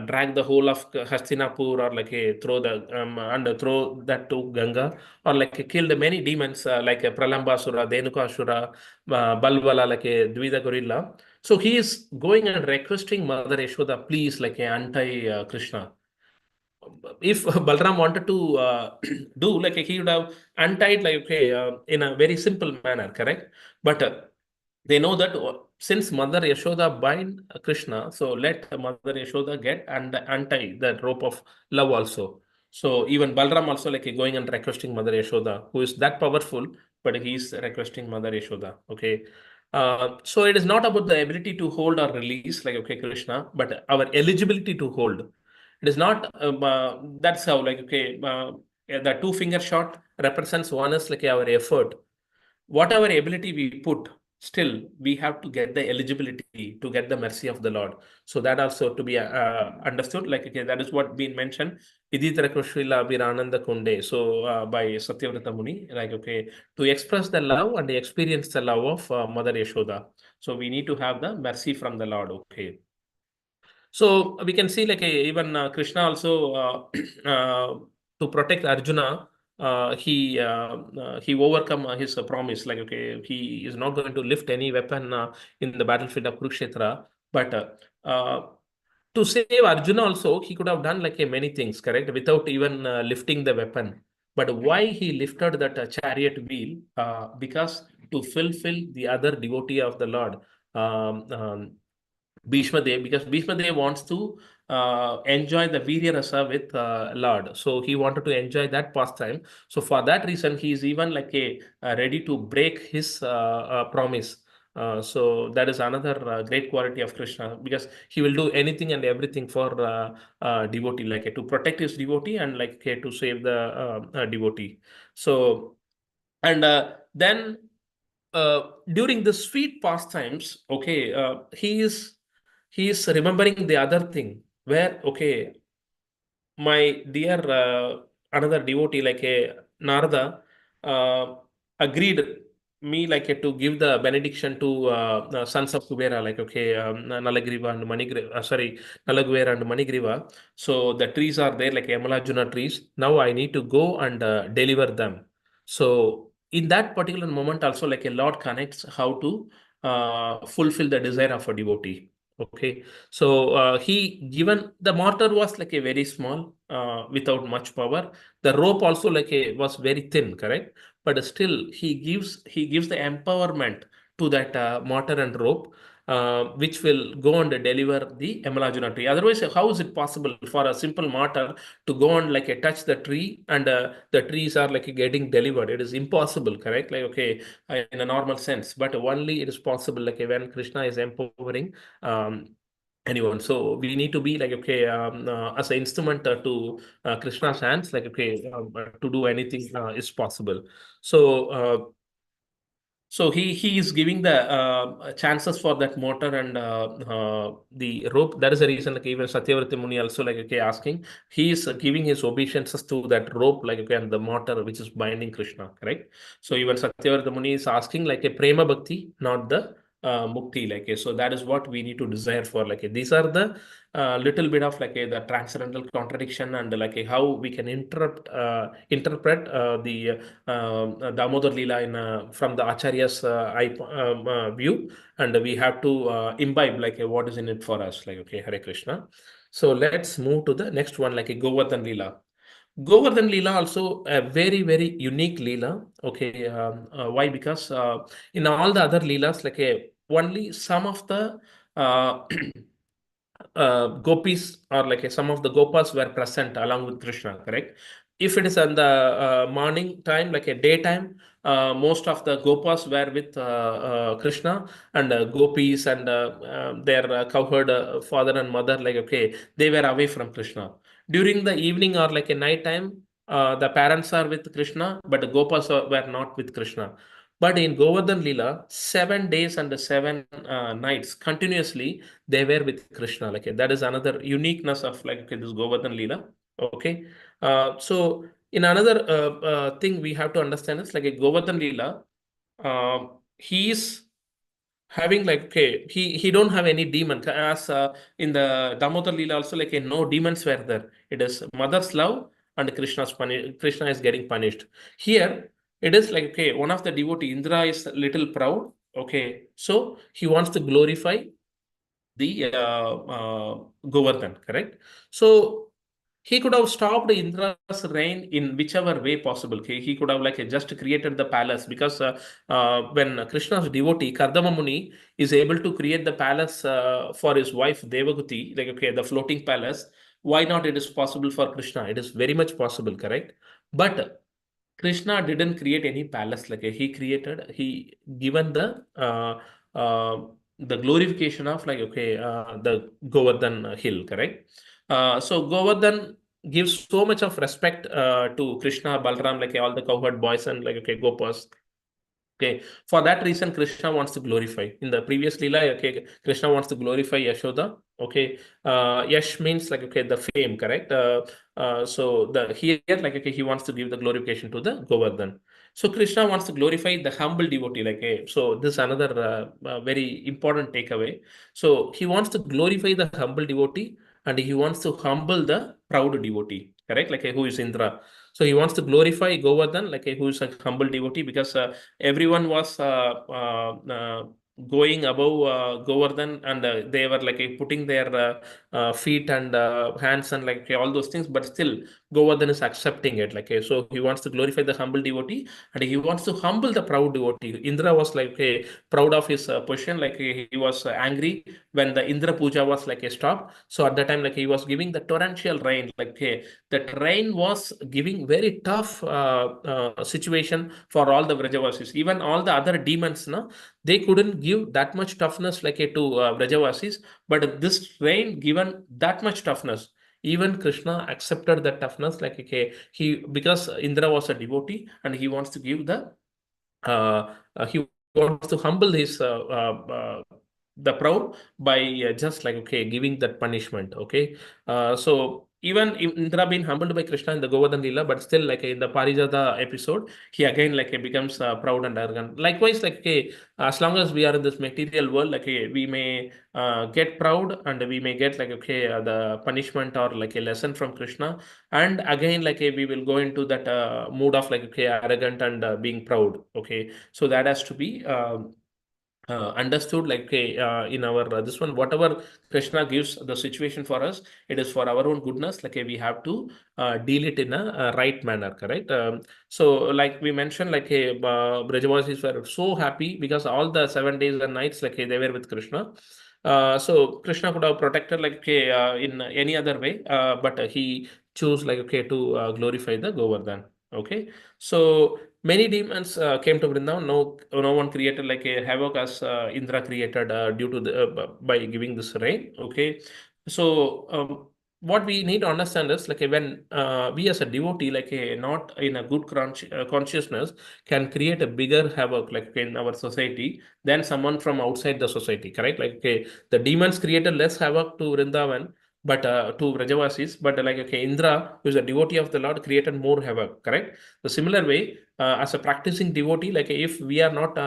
drag the whole of Hastinapur, or like a throw the and throw that to Ganga, or like killed many demons, like a Pralambasura, Dhenukasura, Balvala, like a Dvida gorilla. So he is going and requesting Mother Yashoda, please, like a anti Krishna. If Balram wanted to do, like he would have untied, like okay, in a very simple manner, correct? But they know that since Mother Yashoda bind Krishna, so let Mother Yashoda get and untie that rope of love also. So even Balram also, like going and requesting Mother Yashoda, who is that powerful, but he's requesting Mother Yashoda. Okay. So it is not about the ability to hold or release, like okay, Krishna, but our eligibility to hold. It is not, that's how, like, okay, the two finger shot represents one is like our effort. Whatever ability we put, still we have to get the eligibility to get the mercy of the Lord. So that also to be understood, like, okay, that is what been mentioned. Iditra Kushila Virananda Kunde. So by Satyavrata Muni, like, okay, to express the love and experience the love of Mother Yashoda. So we need to have the mercy from the Lord. Okay. So we can see, like even Krishna also to protect Arjuna, he overcome his promise. Like okay, he is not going to lift any weapon in the battlefield of Kurukshetra, but to save Arjuna also, he could have done like many things, correct, without even lifting the weapon. But why he lifted that chariot wheel? Because to fulfill the other devotee of the Lord. Bhishma Dev, because Bhishma Dev wants to enjoy the Virya Rasa with Lord. So he wanted to enjoy that pastime. So for that reason, he is even like ready to break his promise. So that is another great quality of Krishna, because he will do anything and everything for devotee, like to protect his devotee and like to save the devotee. So and then during the sweet pastimes, okay, he is remembering the other thing where, okay, my dear another devotee, like a Narada, agreed me like to give the benediction to sons of Kubera, like okay, Nalagriva and Manigriva, sorry, Nalagvera and Manigriva. So the trees are there, like Yamalajuna trees. Now I need to go and deliver them. So in that particular moment, also like a Lord connects how to fulfill the desire of a devotee. Okay, so he given the mortar was like a very small, without much power. The rope also like a was very thin, correct? But still he gives the empowerment to that mortar and rope, which will go and deliver the Emalajuna tree. Otherwise, how is it possible for a simple mortar to go and like touch the tree and the trees are like getting delivered? It is impossible, correct? Like okay, in a normal sense, but only it is possible like when Krishna is empowering anyone. So we need to be like okay, as an instrument to Krishna's hands, like okay, to do anything is possible. So so he is giving the chances for that motor and the rope. That is the reason, like even Satyavrati Muni also like okay asking, he is giving his obeisances to that rope, like okay, and the motor which is binding Krishna, correct? So even Satyavrati Muni is asking like a prema bhakti, not the mukti, like so that is what we need to desire for. Like these are the little bit of like the transcendental contradiction and like how we can interpret the Damodar Leela in from the Acharya's view, and we have to imbibe like what is in it for us. Like okay, Hare Krishna. So let's move to the next one, like a Govardhan Leela. Govardhan Leela also a very very unique Leela. Okay, why? Because in all the other Leelas, like only some of the uh, gopis or like some of the gopas were present along with Krishna, correct? If it is in the morning time, like a daytime, most of the gopas were with Krishna, and gopis and their cowherd father and mother, like okay, they were away from Krishna. During the evening or like a night time, the parents are with Krishna, but the gopas were not with Krishna. But in Govardhan Leela, 7 days and 7 nights continuously, they were with Krishna. Like that is another uniqueness of like okay, this Govardhan Leela. Okay, so in another thing we have to understand is like a Govardhan Leela, he is having like, okay, he don't have any demon, as in the Damodar Leela also, like no demons were there. It is mother's love and Krishna is getting punished. Here it is like, okay, one of the devotee, Indra, is a little proud. Okay, so he wants to glorify the Govardhan, correct? So he could have stopped Indra's reign in whichever way possible. Okay? He could have like just created the palace, because when Krishna's devotee Kardama Muni is able to create the palace for his wife Devahuti, like, okay, the floating palace, why not it is possible for Krishna? It is very much possible, correct? But Krishna didn't create any palace, like he given the glorification of like, okay, the Govardhan hill, correct? So Govardhan gives so much of respect to Krishna, Balram, like all the cowherd boys and like, okay, Gopas. Okay, for that reason, Krishna wants to glorify. In the previous Leela, okay, Krishna wants to glorify Yashoda. Okay, Yash means like, okay, the fame, correct? So the here, like, okay, he wants to give the glorification to the Govardhan. So Krishna wants to glorify the humble devotee, like, so this is another very important takeaway. So he wants to glorify the humble devotee, and he wants to humble the proud devotee, correct? Like, who is Indra. So he wants to glorify Govardhan, like, who is a humble devotee, because everyone was going above Govardhan, and they were like putting their feet and hands and like all those things, but still Govardhan is accepting it. Like, so he wants to glorify the humble devotee, and he wants to humble the proud devotee. Indra was like proud of his position, like he was angry when the Indra Puja was like stopped. So at that time, like he was giving the torrential rain, like that rain was giving very tough situation for all the Vrajavasis. Even all the other demons, no, they couldn't give that much toughness like to Vrajavasis, but this rain given that much toughness. Even Krishna accepted that toughness, like, okay, he, because Indra was a devotee and he wants to give he wants to humble his the proud by just like, okay, giving that punishment. Okay, so even Indra being humbled by Krishna in the Govardhan Leela, but still like in the Parijata episode, he again like becomes proud and arrogant. Likewise, like, okay, as long as we are in this material world, like, we may get proud, and we may get like, okay, the punishment or like a lesson from Krishna, and again like we will go into that mood of like, okay, arrogant and being proud. Okay, so that has to be understood, like, okay, in our this one, whatever Krishna gives the situation for us, it is for our own goodness. Like, we have to deal it in a right manner, correct? So like we mentioned, like, Brajavasis were so happy because all the 7 days and nights, like, they were with Krishna. So Krishna could have protected like, okay, in any other way, but he chose like, okay, to glorify the Govardhan. Okay, so many demons came to Vrindavan. No one created like a havoc as Indra created due to the by giving this rain. Okay, so what we need to understand is like, when we as a devotee, like not in a good consciousness, can create a bigger havoc like in our society than someone from outside the society. Correct? Like, okay, the demons created less havoc to Vrindavan, but to Vrajavasis, but like, okay, Indra, who is a devotee of the Lord, created more havoc. Correct? The similar way, as a practicing devotee, like if we are not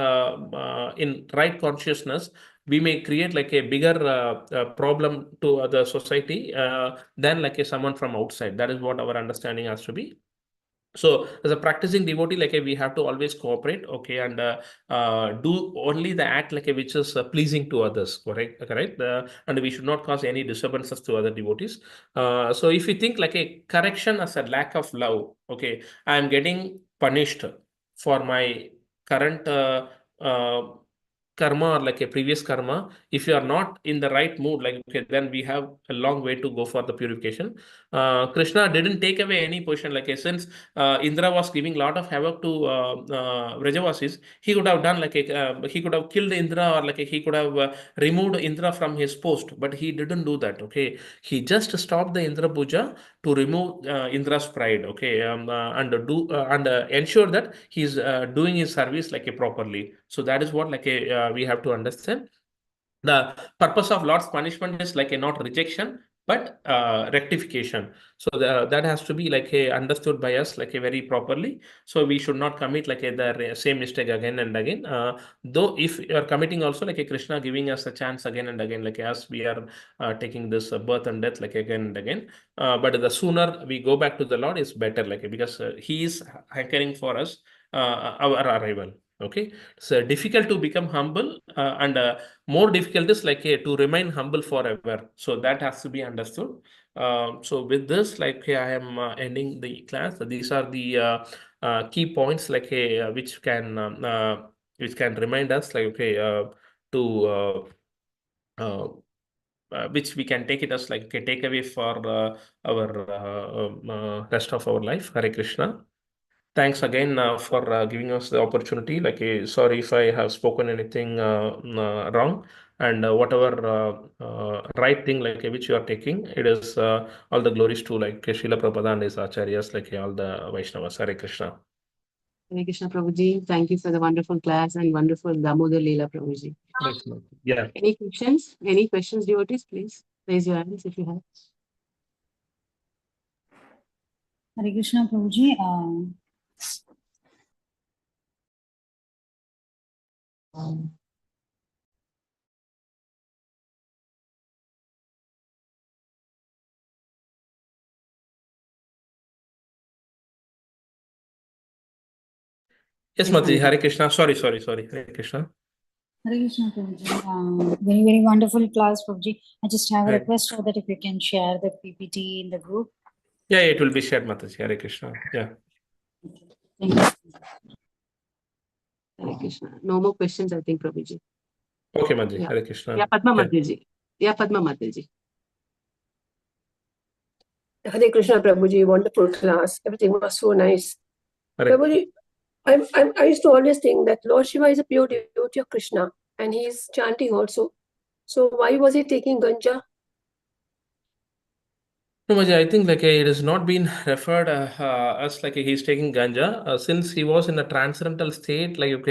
in right consciousness, we may create like a bigger problem to the society than like someone from outside. That is what our understanding has to be. So as a practicing devotee, like we have to always cooperate, okay, and do only the act like which is pleasing to others, correct, and we should not cause any disturbances to other devotees. So if you think like a correction as a lack of love, okay, I am getting punished for my current karma, or like a previous karma. If you are not in the right mood, like, okay, then we have a long way to go for the purification. Krishna didn't take away any portion, like since Indra was giving a lot of havoc to Vrajavasis, he could have done like he could have killed Indra, or like he could have removed Indra from his post, but he didn't do that. Okay, he just stopped the Indra Puja to remove Indra's pride. Okay, and do and ensure that he's doing his service like properly. So that is what like we have to understand. The purpose of Lord's punishment is like a not rejection, but rectification. So that has to be like understood by us like very properly. So we should not commit like the same mistake again and again. Though if you are committing also like Krishna giving us a chance again and again, like as we are taking this birth and death like again and again. But the sooner we go back to the Lord is better, like because He is hankering for us our arrival. Okay, so difficult to become humble and more difficult is like to remain humble forever. So that has to be understood. So with this, like I am ending the class. These are the key points like which can remind us like to which we can take it as like a takeaway for our rest of our life. Hare Krishna. Thanks again for giving us the opportunity. Like, sorry if I have spoken anything wrong, and whatever right thing like which you are taking, it is all the glories to like Srila Prabhupada and his acharyas, like all the Vaishnavas. Hare Krishna.
Hare Krishna, Prabhuji. Thank you for the wonderful class and wonderful Damodar Leela, Prabhuji.
Yeah.
Any questions? Any questions, devotees? Please raise your hands if you have.
Hare Krishna, Prabhuji.
Yes, Mataji. Hare Krishna. Sorry. Hare Krishna.
Hare Krishna, Prabhuji. Very, very wonderful class, Prabhuji. I just have a
Right.
request so that if you can share the PPT in the group.
Yeah, it will be shared, Mataji. Hare Krishna. Yeah.
Thank you. Hare Krishna. No more questions, I think, Prabhuji.
Okay, Mataji.
Yeah.
Hare Krishna.
Yeah, Padma Mataji. Yeah, Padma Mataji.
Hare Krishna, Prabhuji, wonderful class. Everything was so nice.
Hare.
Prabhuji, I used to always think that Lord Shiva is a pure devotee of Krishna and he is chanting also. So why was he taking ganja?
No, Maji, I think like it has not been referred as like he's taking ganja since he was in a transcendental state. Like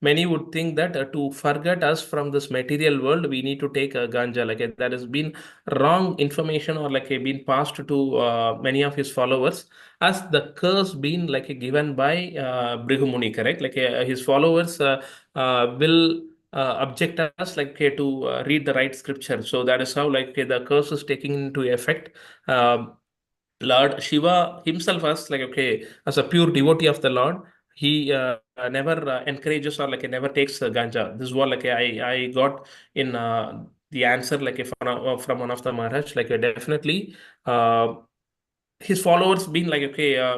many would think that to forget us from this material world, we need to take ganja. Like that has been wrong information or like been passed to many of his followers as the curse been like given by Bhrigu Muni, correct? Like his followers will object us like to read the right scripture. So that is how like the curse is taking into effect. Lord Shiva himself was like as a pure devotee of the Lord, he never encourages or like never takes ganja. This is what like I got in the answer like from one of the Maharaj. Like definitely his followers been like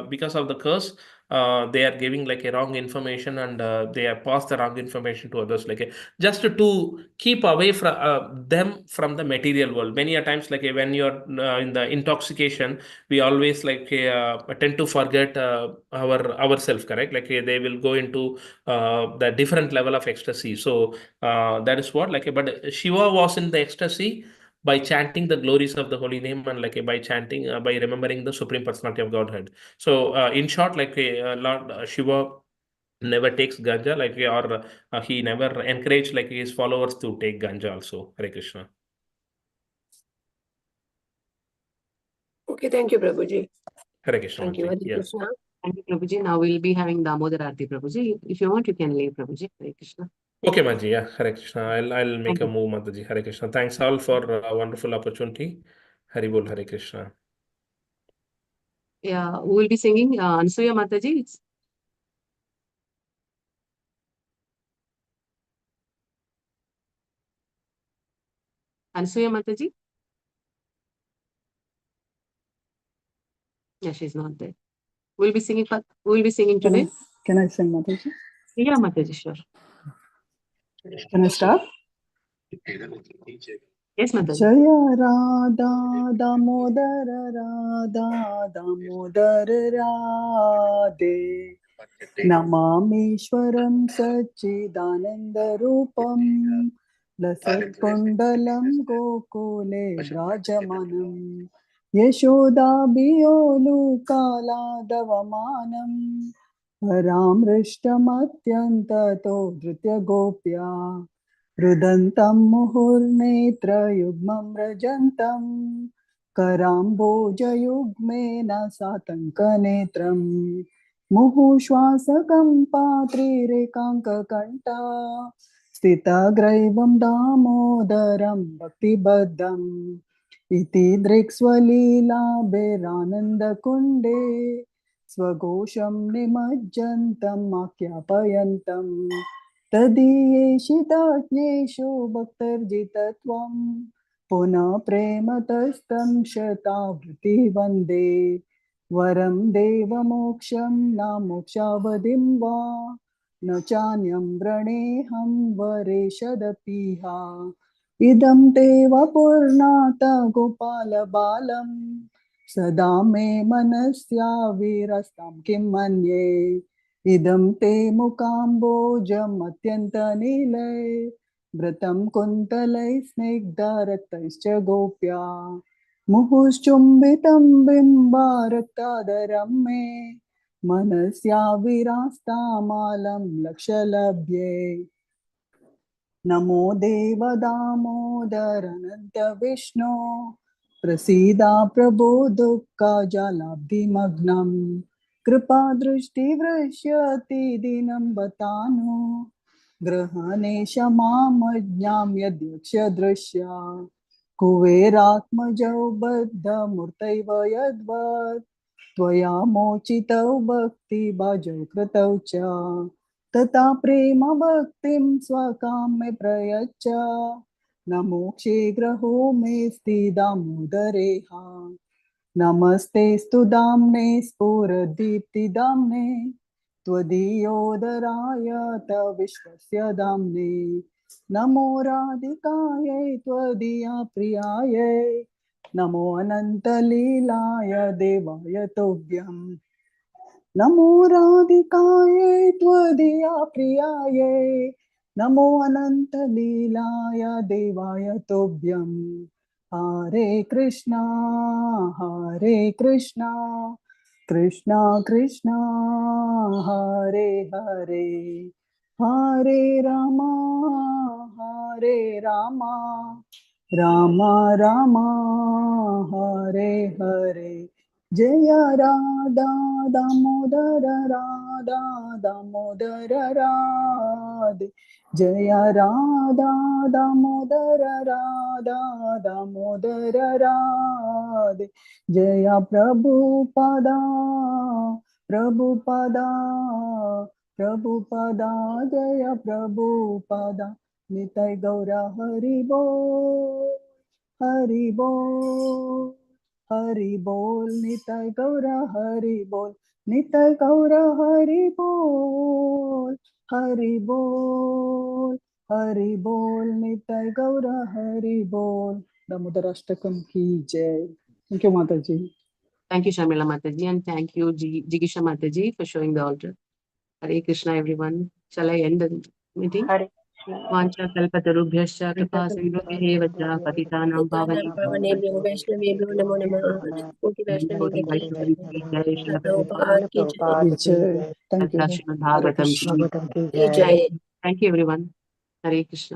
because of the curse they are giving like a wrong information and they have passed the wrong information to others like just to keep away from them from the material world. Many a times like when you're in the intoxication, we always like tend to forget ourselves, correct? Like they will go into the different level of ecstasy. So that is what like but Shiva was in the ecstasy by chanting the glories of the holy name and like by chanting by remembering the supreme personality of Godhead. So in short, like Lord Shiva never takes ganja, like or he never encouraged like his followers to take ganja also. Hare Krishna.
Okay, thank you, Prabhuji.
Hare Krishna.
Thank you, Hare
Yeah.
Krishna.
Thank you, Prabhuji. Now we'll be having Damodar Aarti, Prabhuji. If you want, you can leave, Prabhuji. Hare Krishna.
Okay, Maji. Yeah, Hare Krishna. I'll make
Thank
a
you.
move, Mataji. Hare Krishna. Thanks all for a wonderful opportunity. Hari Bol, Hare Krishna.
Yeah, we will be singing Ansuya Mataji. Ansuya Mataji? Yeah, she's not there. We'll be singing today.
Can I sing, Mataji?
Yeah, Mataji, sure.
Can I start?
Yes, Mataji.
Jaya Radha Damodara Radha Damodara Radhe Namameshwaram Sachidananda Rupam Lasatkundalam Gokule Brajamanam Yashoda Biyolu Kala Davamanam Paramrishtamatyantato Dhritya Gopya रुदन्तं मुहुर्नेत्रयुग्मं व्रजन्तं कराम्बोजयुग्मेन सातङ्कनेत्रम् मुहुश्वासकं पात्रिरेकाङ्ककण्ठा स्थितग्रैवं दामोदरं भक्तिबद्धम् इति दृक्स्वलीलाभिरानन्दकुण्डे स्वघोषं निमज्जन्तम् आख्यापयन्तम् तदीयेषितज्ञेषु भक्तर्जितत्वं पुनः प्रेमतस्तं शतावृत्ति वन्दे वरं देवमोक्षं न मोक्षावधिं वा न चान्यं व्रणेऽहं वरेशदपीहा इदं ते वपुर्नाथ गोपालबालं सदा मे मनस्या विरस्तां किं मन्ये इदं ते मुकाम्बोजमत्यन्तनीलैः व्रतं कुन्तलैः स्निग्धरक्तैश्च गोप्या मुहुश्चुम्बितं बिम्बारक्तादरं मे मनस्या विरास्तामालं लक्ष्यलभ्ये नमो देव दामोदरनन्त विष्णो प्रसीदा प्रभो दुःखजालाब्धिमग्नं कृपा दृष्टिवृष्यति दीनं बतानु ग्रहणे क्षमामज्ञां यद्यक्ष दृश्या कुबेरात्मजौ बद्धमूर्तैव यद्वत् त्वया मोचितौ भक्तिभाजौ कृतौ च तथा प्रेम भक्तिं स्वकां मे प्रयच्छ न मोक्षे ग्रहो मेऽस्ति दामोदरेहा नमस्ते स्तु दाम्ने स्फुरदीप्तिदाम्ने त्वदीयोदराय तव विश्वस्य दाम्ने नमो राधिकायै त्वदीया प्रियायै नमो अनन्तलीलाय देवाय तोभ्यम् नमो राधिकायै त्वदीया प्रियायै नमो अनन्तलीलाय देवाय तोभ्यम् हरे कृष्णा कृष्णा कृष्णा हरे हरे हरे रामा राम राम हरे हरे जय राधा दामोदर राधा दामोदर राधे जय राधा दामोदर राधा दामोदर राधे जय प्रभुपदा प्रभुपदा प्रभुपदा जय प्रभुपदा निताय गौर हरि बोल हरि बोल हरि बोल निताय गौर हरि बोल निताय गौर हरि बोल हरि बोल निताय गौर हरि बोल दामोदराष्टकम की जय थैंक यू माता जी
Thank you, Shamila Mataji, and thank you, Jigisha Mataji, for showing the altar. Hare Krishna, everyone. Shall I end the meeting?
Hare Krishna.
Vancha kalpatarubhyascha kripa sindhubhyev cha patitanam
पतितानां पावनेभ्यो
pavanebhyo
वैष्णवेभ्यो नमो नमः कोटि Vaishnavi
Gautam
की
Vaishnavi ki jai, Srila
Prabhupada की जय
की जय thank you
Prabhupada, Srimad
Hare
Bhagavatam
Krishna
ki
की जय
Thank you, everyone. Hare Krishna.